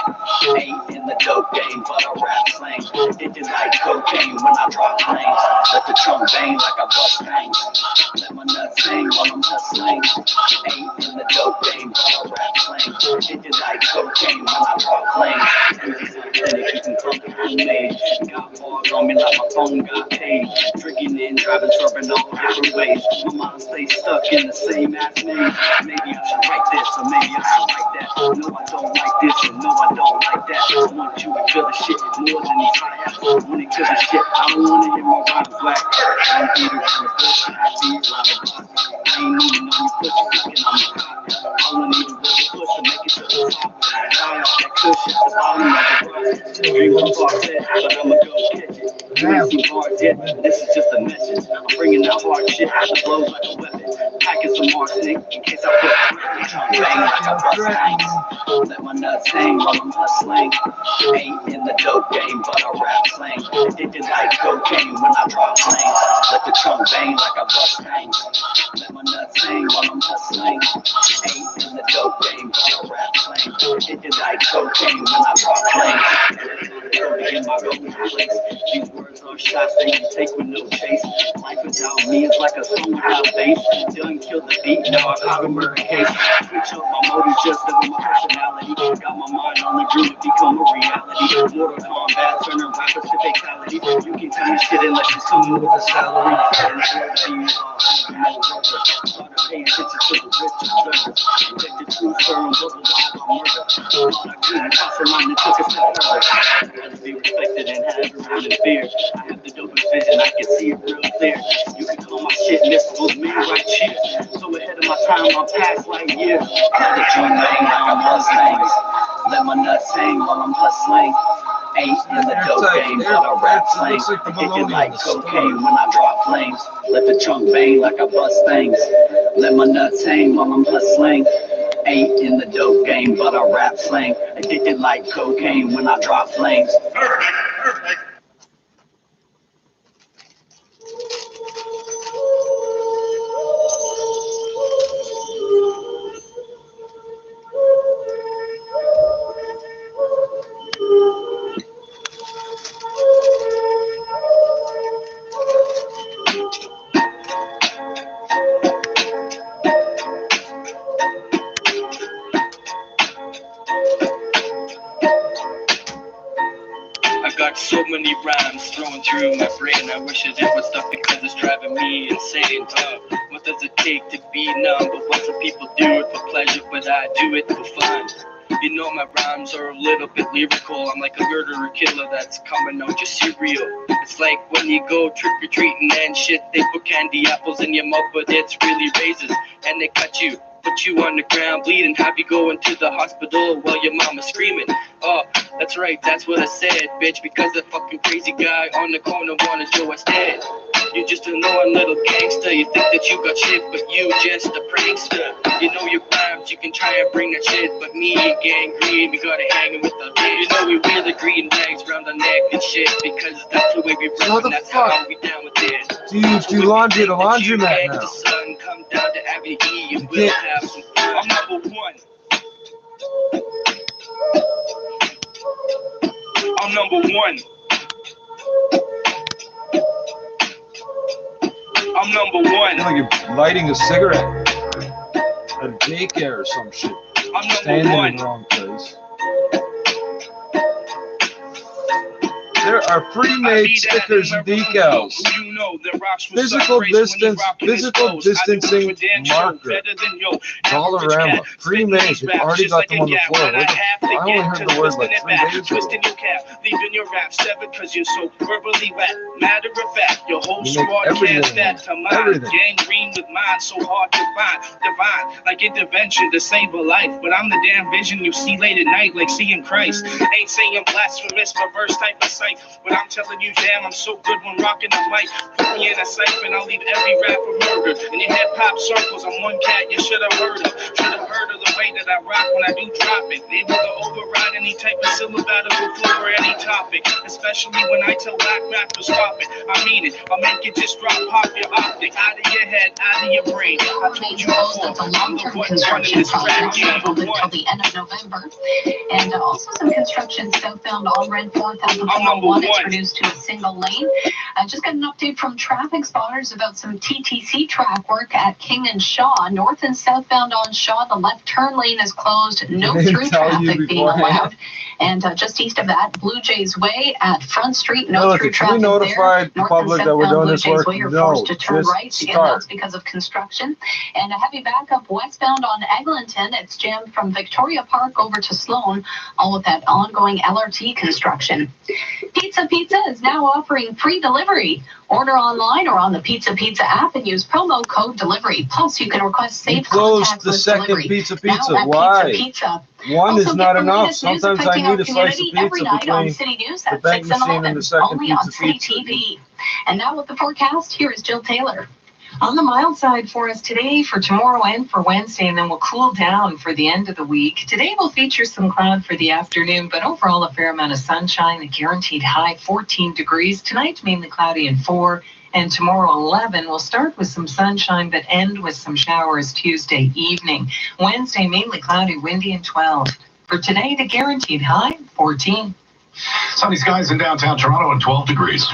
Ain't in the dope game, but I rap slang. It is like cocaine when I drop planes. Let the trunk bang like I bust hangs. Let my nuts hang while I'm hustling. Ain't in the dope game, but I rap slang. It is like cocaine when I drop planes. And it keeps me funky homemade. Got bars on me like my phone got paid. Drinking and driving, swerving all different ways. My mind stays stuck in the same ass name. Maybe I should write this, or maybe I should write that. No, I don't like this, or no, I don't like that. I want you to feel the shit more than these hi-hats. I want it to the shit. I don't want to hear my rhymes black. I ain't beating around the bush, I see it around the block. I ain't even on you pussy, fucking on the cock. All I need is a push to make it to the top. High off that cushion, the bottom of the rock. Dream of far set, but I'ma go catch it. Some hard hit, this is just a message. I'm bringing that hard shit, that blows like a weapon. Packing some more sick in case I put bang like I bust hangs. Let my nuts hang while I'm hustling. Ain't in the dope game, but I rap slang. Addicted like cocaine when I drop planes. Let the trunk bang like I bust hangs. Let my nuts hang while I'm hustling. Ain't in the dope game, but I rap rap flames. Addicted like cocaine when I drop flames. In my rolling place. These words are shots that you take with no chase. Life without me is like a song without bass. Done killed the beat, now I caught a murder case. Switch up my motives just to be my personality. Got my mind on the dream to become a reality. Mortal Kombat turning rappers to fatality. You can tell me shit unless it's coming with a salary. Started paying attention to the rich and treasures. Take the truth firm, but the lie about murder. I couldn't cross the line and took a step further. Rather be respected and have around in fear. I have the dopest vision, I can see it real clear. You can call my shit mystical, me right here. So ahead of my time, I'm past like years. Got a dream thing, now I'm Mustangs. Let my nuts hang while I'm hustling. Ain't in the dope game, but I rap slang. Addicted like cocaine when I drop flames. Let the trunk bang like I bust things. Let my nuts hang while I'm hustling. Ain't in the dope game, but I rap slang. Addicted like cocaine when I drop flames. Perfect. So many rhymes flowing through my brain. I wish I did would stop because it's driving me insane. What does it take to be numb? But what some people do it for pleasure, but I do it for fun. You know my rhymes are a little bit lyrical. I'm like a murderer killer that's coming out your cereal. It's like when you go trick-or-treating and shit, they put candy apples in your mouth, but it's really razors. And they cut you, put you on the ground bleeding, have you go into the hospital while your mama's screaming. Oh, that's right, that's what I said, bitch, because the fucking crazy guy on the corner wanted Joe instead. You're just a knowing little gangster. You think that you got shit, but you just a prankster. You know your rhymes, you can try and bring that shit, but me and Gang Green, we gotta hang with the band. You know we wear the green rags around the neck and shit, because that's the way we run, and that's how we down with it. You do laundry at a laundromat now. The sun come down to Avenue E and we'll have some fun. I'm number one. I'm number one. I'm number one. Like you're lighting a cigarette at a daycare or some shit. I'm number Standing one. in the wrong place. There are pre-made stickers and decals. Physical distance, physical distancing marker. Dollarama, pre-made. You've already got them on the floor. I only heard the word like 3 days ago. Leaving your rap severed because you're so verbally wet. Matter of fact, your whole You make squad can't everything, stand to mine. everything. Gang green with mine, so hard to find. Divine, like intervention to save a life. But I'm the damn vision you see late at night, like seeing Christ. Ain't saying blasphemous, reverse type of sight. But I'm telling you, damn, I'm so good when rocking the mic. Put me in a cipher and I'll leave every rapper murdered. In your hip-hop circles, I'm one cat you should have heard of. Should have heard of the way that I rock when I do drop it. Able to override any type of syllabatical flow or any topic. Especially when I tell black rappers stop it. I mean it. I'll make it just drop pop your optic. Out of your head, out of your brain. I told you before, The I'm the long-term one running construction this rap project game. scheduled until the end of November. And also some construction southbound on Red 4401 introduced to a single lane. Just got an update from traffic spotters about some TTC track work at King and Shaw. North and southbound on Shaw, the left turn lane is closed. No They didn't through tell you traffic being beforehand. allowed. And just east of that, Blue Jays Way at Front Street, no Now, look, through if we traffic notified the there. public that we're doing Blue this Jays work, Way, you're no, forced to turn just right. Again, start. that's because of construction. And a heavy backup westbound on Eglinton. It's jammed from Victoria Park over to Sloan, all with that ongoing LRT construction. Pizza is now offering free delivery. Order online or on the Pizza app and use promo code delivery. Plus, you can request You safe closed contactless the second delivery. Pizza. Now at Why? Pizza. One Also is get not the enough. latest news Sometimes I affecting need our a slice of community every pizza night on between City News the at bank 6 and machine 11, and the second only on Pizza City Pizza. TV. And now with the forecast, here is Jill Taylor. On the mild side for us today, for tomorrow and for Wednesday, and then we'll cool down for the end of the week. Today will feature some cloud for the afternoon, but overall a fair amount of sunshine. The guaranteed high 14 degrees. Tonight mainly cloudy and 4, and tomorrow 11. We'll start with some sunshine but end with some showers Tuesday evening. Wednesday mainly cloudy, windy, and 12. For today, the guaranteed high 14. Sunny skies in downtown Toronto and 12 degrees.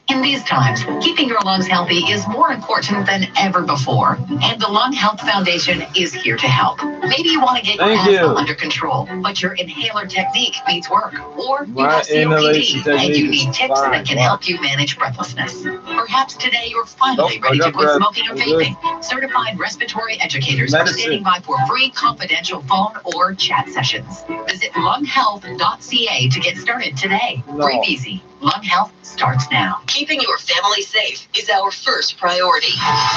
In these times, keeping your lungs healthy is more important than ever before, and the Lung Health Foundation is here to help. Maybe you want to get your asthma under control, but your inhaler technique needs work, or you have COPD and you need tips that can help you manage breathlessness. Perhaps today you're finally ready to quit smoking or vaping. Certified respiratory educators are standing by for free confidential phone or chat sessions. Visit lunghealth.ca to get started today. Breathe easy. Lung Health starts now. Keeping your family safe is our first priority.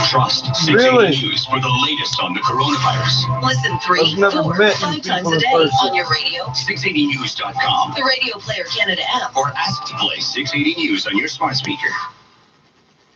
Trust 680 News for the latest on the coronavirus. Listen 3, 4, 5 times a day on your radio, 680news.com, the Radio Player Canada app, or ask to play 680 News on your smart speaker.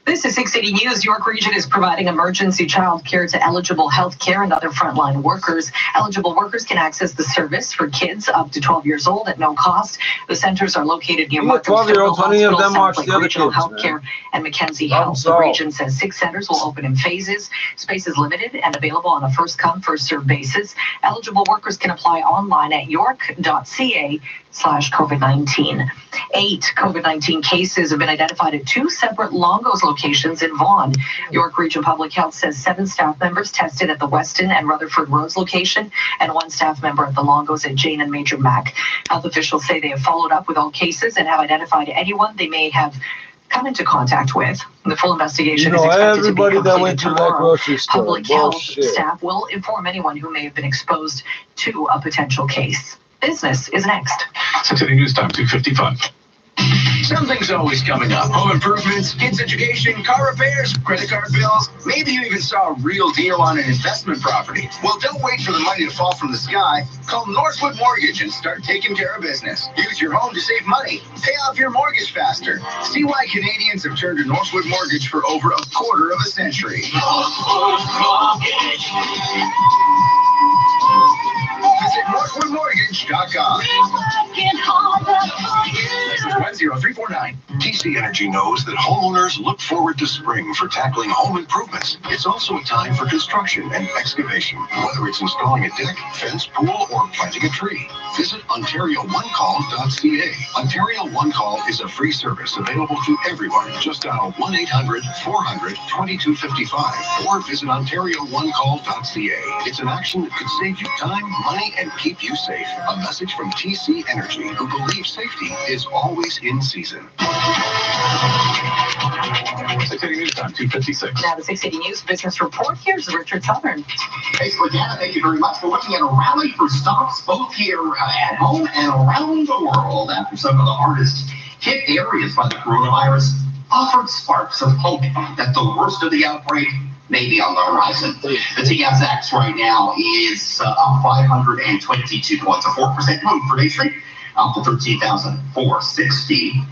This is 680 News. York Region is providing emergency child care to eligible health care and other frontline workers. Eligible workers can access the service for kids up to 12 years old at no cost. The centers are located near Markham Hospital, South Lake Regional Healthcare, and Mackenzie Health. The region says 6 centers will open in phases. Space is limited and available on a first-come, first-served basis. Eligible workers can apply online at york.ca/COVID-19. 8 COVID-19 cases have been identified at 2 separate Longo's locations in Vaughan. York Region Public Health says 7 staff members tested at the Weston and Rutherford Roads location and 1 staff member at the Longo's at Jane and Major Mac. Health officials say they have followed up with all cases and have identified anyone they may have come into contact with. The full investigation is expected to be completed tomorrow. Public health staff will inform anyone who may have been exposed to a potential case. Business is next. 680 News Time, 2:55. Something's always coming up. Home improvements, kids' education, car repairs, credit card bills. Maybe you even saw a real deal on an investment property. Well, don't wait for the money to fall from the sky. Call Northwood Mortgage and start taking care of business. Use your home to save money. Pay off your mortgage faster. See why Canadians have turned to Northwood Mortgage for over a quarter of a century. Northwood Mortgage. Visit NorthwoodMortgage.com. This is 10349. TC Energy knows that homeowners look forward to spring for tackling home improvements. It's also a time for construction and excavation, whether it's installing a deck, fence, pool, or planting a tree. Visit OntarioOneCall.ca. Ontario One Call is a free service available to everyone. Just dial 1-800-400-2255 or visit OntarioOneCall.ca. It's an action that could save you time, money, and keep you safe. A message from TC Energy, who believes safety is always in season. 680 News Time, 2:56. Now the 680 News Business Report. Here's Richard Southern. Basically, Dana, thank you very much for looking at a rally for stocks both here at home and around the world after some of the hardest hit areas by the coronavirus offered sparks of hope that the worst of the outbreak may be on the horizon. The TSX right now is up 522 points, a 4% move for Day Street, up to 13,460.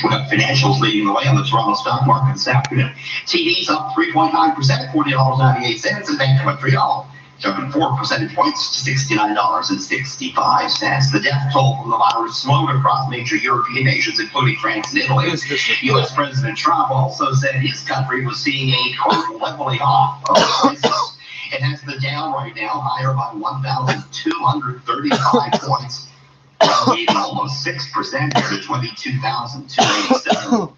We got financials leading the way on the Toronto stock market this afternoon. TD's up 3.9%, $40.98, and Bank of Montreal jumping 4 percentage points to $69.65. The death toll from the virus slowed across major European nations, including France and Italy. U.S. President Trump also said his country was seeing a, quote, leveling off of crisis. It has the down right now, higher by 1,235 points. Almost 6% to 22,287.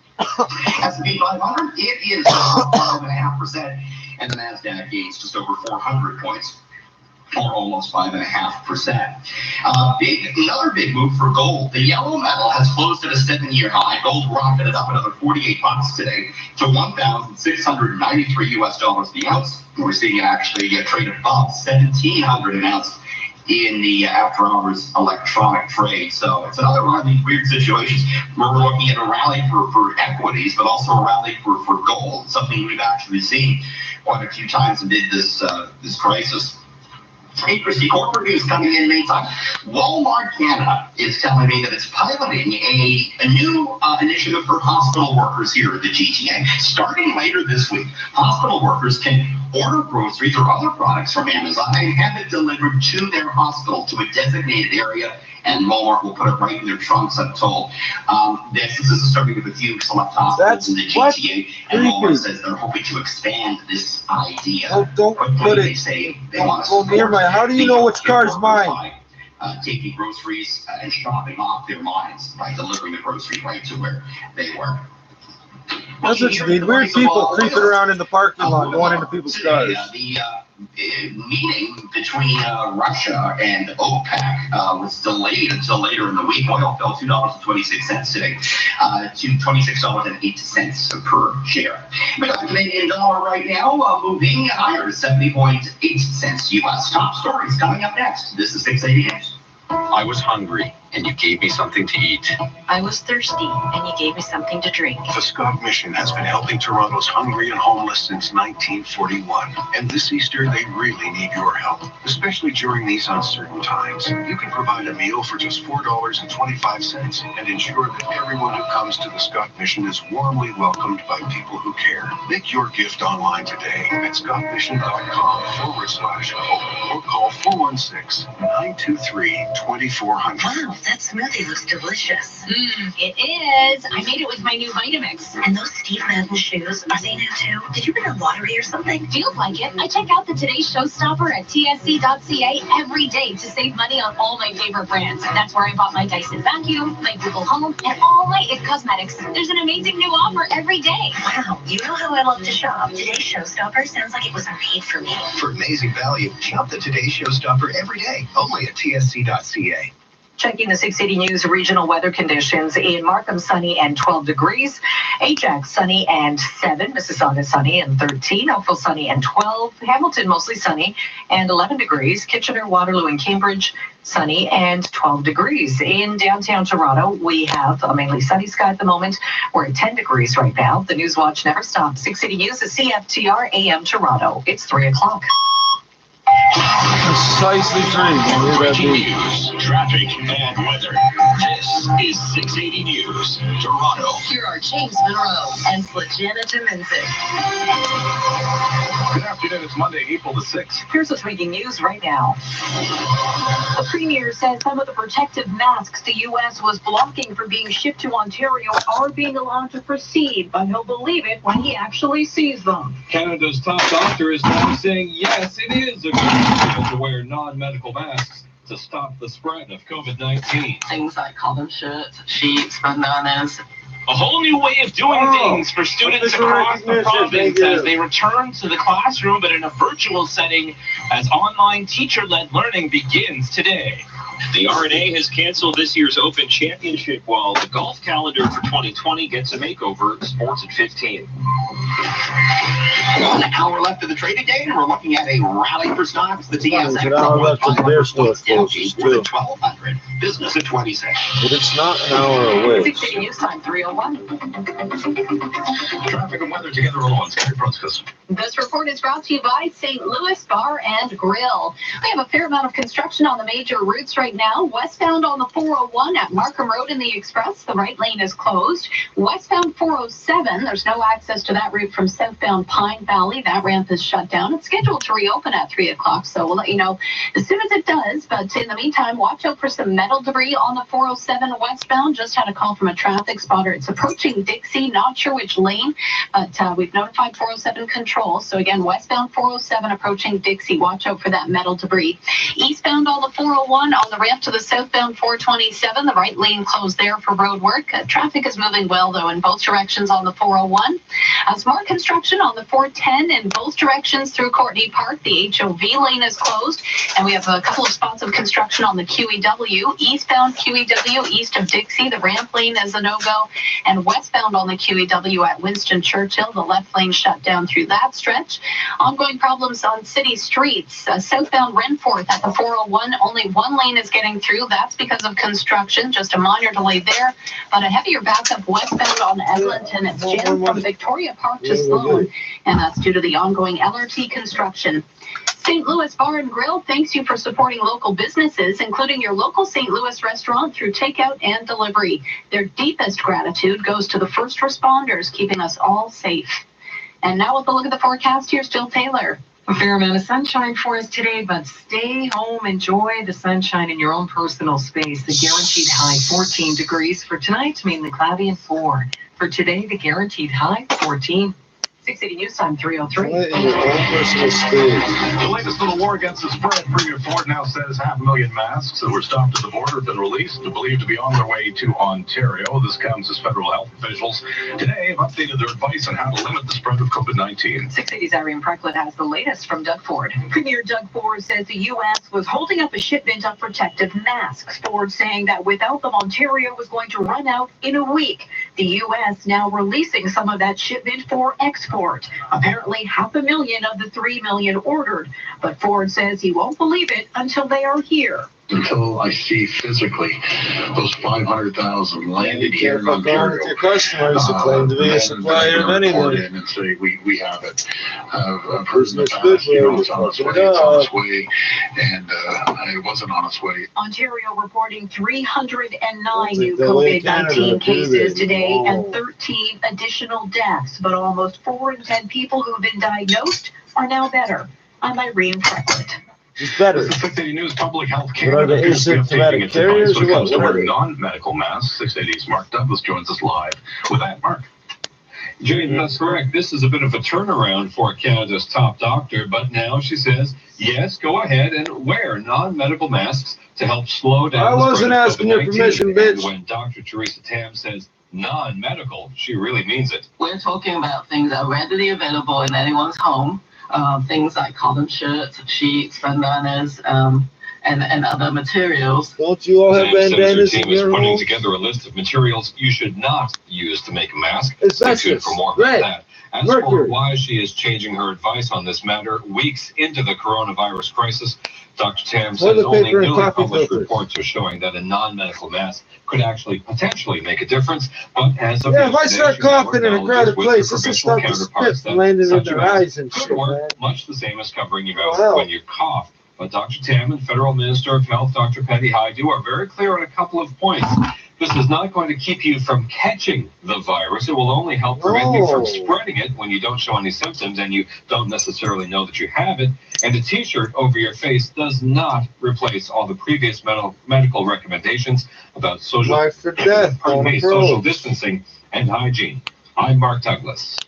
S&P 500, it is 5.5%, and the Nasdaq gains just over 400 points, or almost 5.5%. Another big move for gold. The yellow metal has closed at a 7-year high. Gold rocketed up another $48 today to $1,693 US the ounce. We're seeing it actually trade above $1,700 an ounce in the after-hours electronic trade. So it's another one of these weird situations where we're looking at a rally for equities, but also a rally for gold, something we've actually seen quite a few times amid this crisis. Interesting corporate news coming in meantime. Walmart Canada is telling me that it's piloting a new initiative for hospital workers here in the GTA. Starting later this week, hospital workers can order groceries or other products from Amazon and have it delivered to their hospital to a designated area, and Walmart will put it right in their trunks, I'm told. This is starting with a few select hospitals in the GTA, and Walmart says they're hoping to expand this idea. Don't put it. They say they want to Well, near my. How do you know which car's mine? Taking groceries and shopping off their lines by delivering the groceries right to where they work. That's what you mean. Weird people creeping around in the parking lot, going into people's cars. The meeting between Russia and OPEC was delayed until later in the week. Oil fell $2.26 today to $26.08 per share. But the Canadian dollar right now moving higher to 70.8 cents US. Top stories coming up next. This is 680 News. I was hungry, and you gave me something to eat. I was thirsty, and you gave me something to drink. The Scott Mission has been helping Toronto's hungry and homeless since 1941. And this Easter, they really need your help, especially during these uncertain times. You can provide a meal for just $4.25 and ensure that everyone who comes to the Scott Mission is warmly welcomed by people who care. Make your gift online today at scottmission.com/hope or call 416-923-2400. Wow, that smoothie looks delicious. It is. I made it with my new Vitamix. And those Steve Madden shoes, are they new too? Did you win a lottery or something? Feels like it. I check out the Today Showstopper at tsc.ca every day to save money on all my favorite brands. That's where I bought my Dyson vacuum, my Google Home, and all my IT cosmetics. There's an amazing new offer every day. Wow, you know how I love to shop. Today's Showstopper sounds like it was made for me. For amazing value, shop the Today Showstopper every day, only at tsc.ca. Checking the 680 News regional weather conditions. In Markham, sunny and 12 degrees. Ajax, sunny and 7. Mississauga, sunny and 13. Oakville, sunny and 12. Hamilton, mostly sunny and 11 degrees. Kitchener, Waterloo, and Cambridge, sunny and 12 degrees. In downtown Toronto, we have a mainly sunny sky at the moment. We're at 10 degrees right now. The News Watch never stops. 680 News is CFTR AM Toronto. It's 3 o'clock. Precisely 3. Breaking news, traffic, and weather. This is 680 News, Toronto. Here are James Monroe and Slajana Dominzik. Good afternoon. It's Monday, April the 6th. Here's what's making news right now. The Premier says some of the protective masks the U.S. was blocking from being shipped to Ontario are being allowed to proceed, but he'll believe it when he actually sees them. Canada's top doctor is now saying yes, it is a good idea to wear non-medical masks to stop the spread of COVID-19. Things like cotton shirts, sheets, bananas. A whole new way of doing things for students across the province as they return to the classroom, but in a virtual setting as online teacher-led learning begins today. The RNA has canceled this year's Open Championship while the golf calendar for 2020 gets a makeover. Sports at 15. 1 hour left of the trading day, and we're looking at a rally for stocks. The TSX an hour left of their store closes, too. 1,200. Business at 26. But it's not an hour away. 680 News Time, 3:01. Traffic and weather together all on Sky Francisco. This report is brought to you by St. Louis Bar and Grill. We have a fair amount of construction on the major routes right now. Westbound on the 401 at Markham Road in the Express, the right lane is closed. Westbound 407, there's no access to that route from southbound Pine Valley. That ramp is shut down. It's scheduled to reopen at 3 o'clock, so we'll let you know as soon as it does. But in the meantime, watch out for some metal debris on the 407 westbound. Just had a call from a traffic spotter. It's approaching Dixie, not sure which lane, but we've notified 407 control. So again, westbound 407 approaching Dixie. Watch out for that metal debris. Eastbound on the 401 on the ramp to the southbound 427, the right lane closed there for road work. Traffic is moving well, though, in both directions on the 401. Some more construction on the 410 in both directions through Courtney Park. The HOV lane is closed, and we have a couple of spots of construction on the QEW. Eastbound QEW east of Dixie, the ramp lane is a no-go, and westbound on the QEW at Winston Churchill, the left lane shut down through that stretch. Ongoing problems on city streets. Southbound Renforth at the 401, only one lane is getting through. That's because of construction, just a minor delay there, but a heavier backup westbound on Eglinton. It's jammed from Victoria Park to Sloan, and that's due to the ongoing LRT construction. St. Louis Bar and Grill thanks you for supporting local businesses, including your local St. Louis restaurant through takeout and delivery. Their deepest gratitude goes to the first responders, keeping us all safe. And now with a look at the forecast, here's Jill Taylor. A fair amount of sunshine for us today, but stay home, enjoy the sunshine in your own personal space. The guaranteed high 14 degrees for tonight, mainly cloudy and 4. For today, the guaranteed high 14. 680 News Time 303. The latest in the war against the spread. Premier Ford now says 500,000 masks that were stopped at the border have been released, believed to be on their way to Ontario. This comes as federal health officials today have updated their advice on how to limit the spread of COVID-19. 680's Irene Precklett has the latest from Doug Ford. Premier Doug Ford says the U.S. was holding up a shipment of protective masks. Ford saying that without them, Ontario was going to run out in a week. The U.S. now releasing some of that shipment for export. Apparently 500,000 of the 3 million ordered, but Ford says he won't believe it until they are here. Until I see physically those 500,000 landed here in Ontario. Your customers who claim to be a supplier of anything. And say we have it. I've heard in the past, it's on its way, it's on its way, and it wasn't on its way. Ontario reporting 309 new COVID-19 cases today and 13 additional deaths, but almost 4 in 10 people who've been diagnosed are now better. I'm Irene Precklett. It's better. This is 680 News Public Health What Canada are the appears to be updating asymptomatic its advice carriers when or it comes to what? wearing non-medical masks. 680's Mark Douglas joins us live. With that, Mark. Jane, that's correct. This is a bit of a turnaround for Canada's top doctor, but now she says, yes, go ahead and wear non-medical masks to help slow down I wasn't the spread of asking your COVID-19. permission, bitch. And when Dr. Theresa Tam says non-medical, she really means it. We're talking about things that are readily available in anyone's home. Things like cotton shirts, sheets, bandanas, and other materials. Don't you all have Senator bandanas in Tam is your putting home? together a list of materials you should not use to make a mask. It's Stay tuned asbestos, for more about lead, that. As for mercury. why she is changing her advice on this matter weeks into the coronavirus crisis, Dr. Tam says Toilet only paper and newly coffee published filters. reports are showing that a non-medical mask could actually potentially make a difference. But as of Yeah, if I yesterday, start she now coughing in a acknowledges crowded with her place, this will provincial start to counterparts spit that landing in such a their mask eyes and could shit, work man. much the same as covering your Oh, mouth hell. when you cough. But Dr. Tam and Federal Minister of Health, Dr. Patty Hajdu, are very clear on a couple of points. This is not going to keep you from catching the virus. It will only help prevent you from No. spreading it when you don't show any symptoms and you don't necessarily know that you have it. And a t-shirt over your face does not replace all the previous medical recommendations about social distancing and hygiene. I'm Mark Douglas.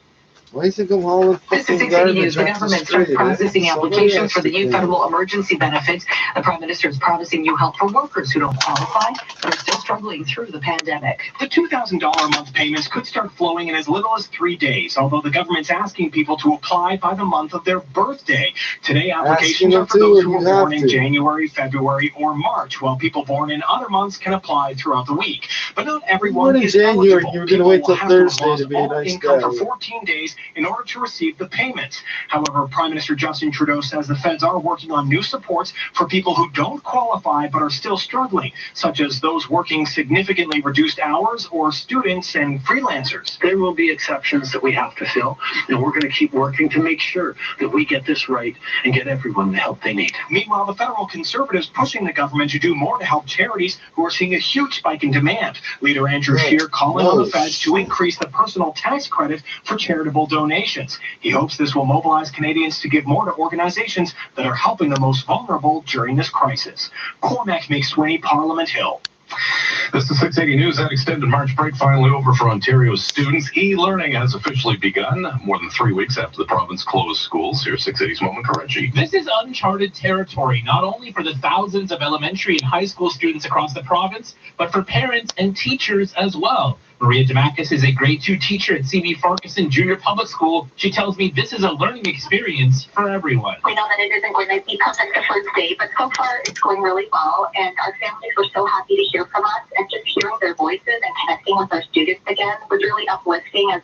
Why do you think I'm hauling This is fucking 680 News. garbage The off the government street? starts processing Somebody applications else for the to new do it. federal emergency benefits. The Prime Minister is promising new help for workers who don't qualify but are still struggling through the pandemic. The $2,000 a month payments could start flowing in as little as 3 days, although the government's asking people to apply by the month of their birthday. Today, applications them are for to, those and who you were have born in to. January, February, or March, while people born in other months can apply throughout the week. But not Born everyone in is January, eligible. you were gonna People wait will till have to have Thursday lost to be a all nice income guy. for 14 days in order to receive the payments. However, Prime Minister Justin Trudeau says the feds are working on new supports for people who don't qualify but are still struggling, such as those working significantly reduced hours or students and freelancers. There will be exceptions that we have to fill, and we're going to keep working to make sure that we get this right and get everyone the help they need. Meanwhile, the federal conservatives pushing the government to do more to help charities who are seeing a huge spike in demand. Leader Andrew Scheer calling on the feds to increase the personal tax credit for charitable donations. He hopes this will mobilize Canadians to give more to organizations that are helping the most vulnerable during this crisis. Cormac McSweeney, Parliament Hill. This is 680 News. That extended March break finally over for Ontario's students. E-learning has officially begun more than 3 weeks after the province closed schools. Here's 680's Moment Karachi. This is uncharted territory, not only for the thousands of elementary and high school students across the province, but for parents and teachers as well. Maria Damakis is a grade 2 teacher at C.B. Farquharson Junior Public School. She tells me this is a learning experience for everyone. We know that it isn't going to be perfect the first day, but so far it's going really well, and our families were so happy to hear from us, and just hearing their voices and connecting with our students again was really uplifting as we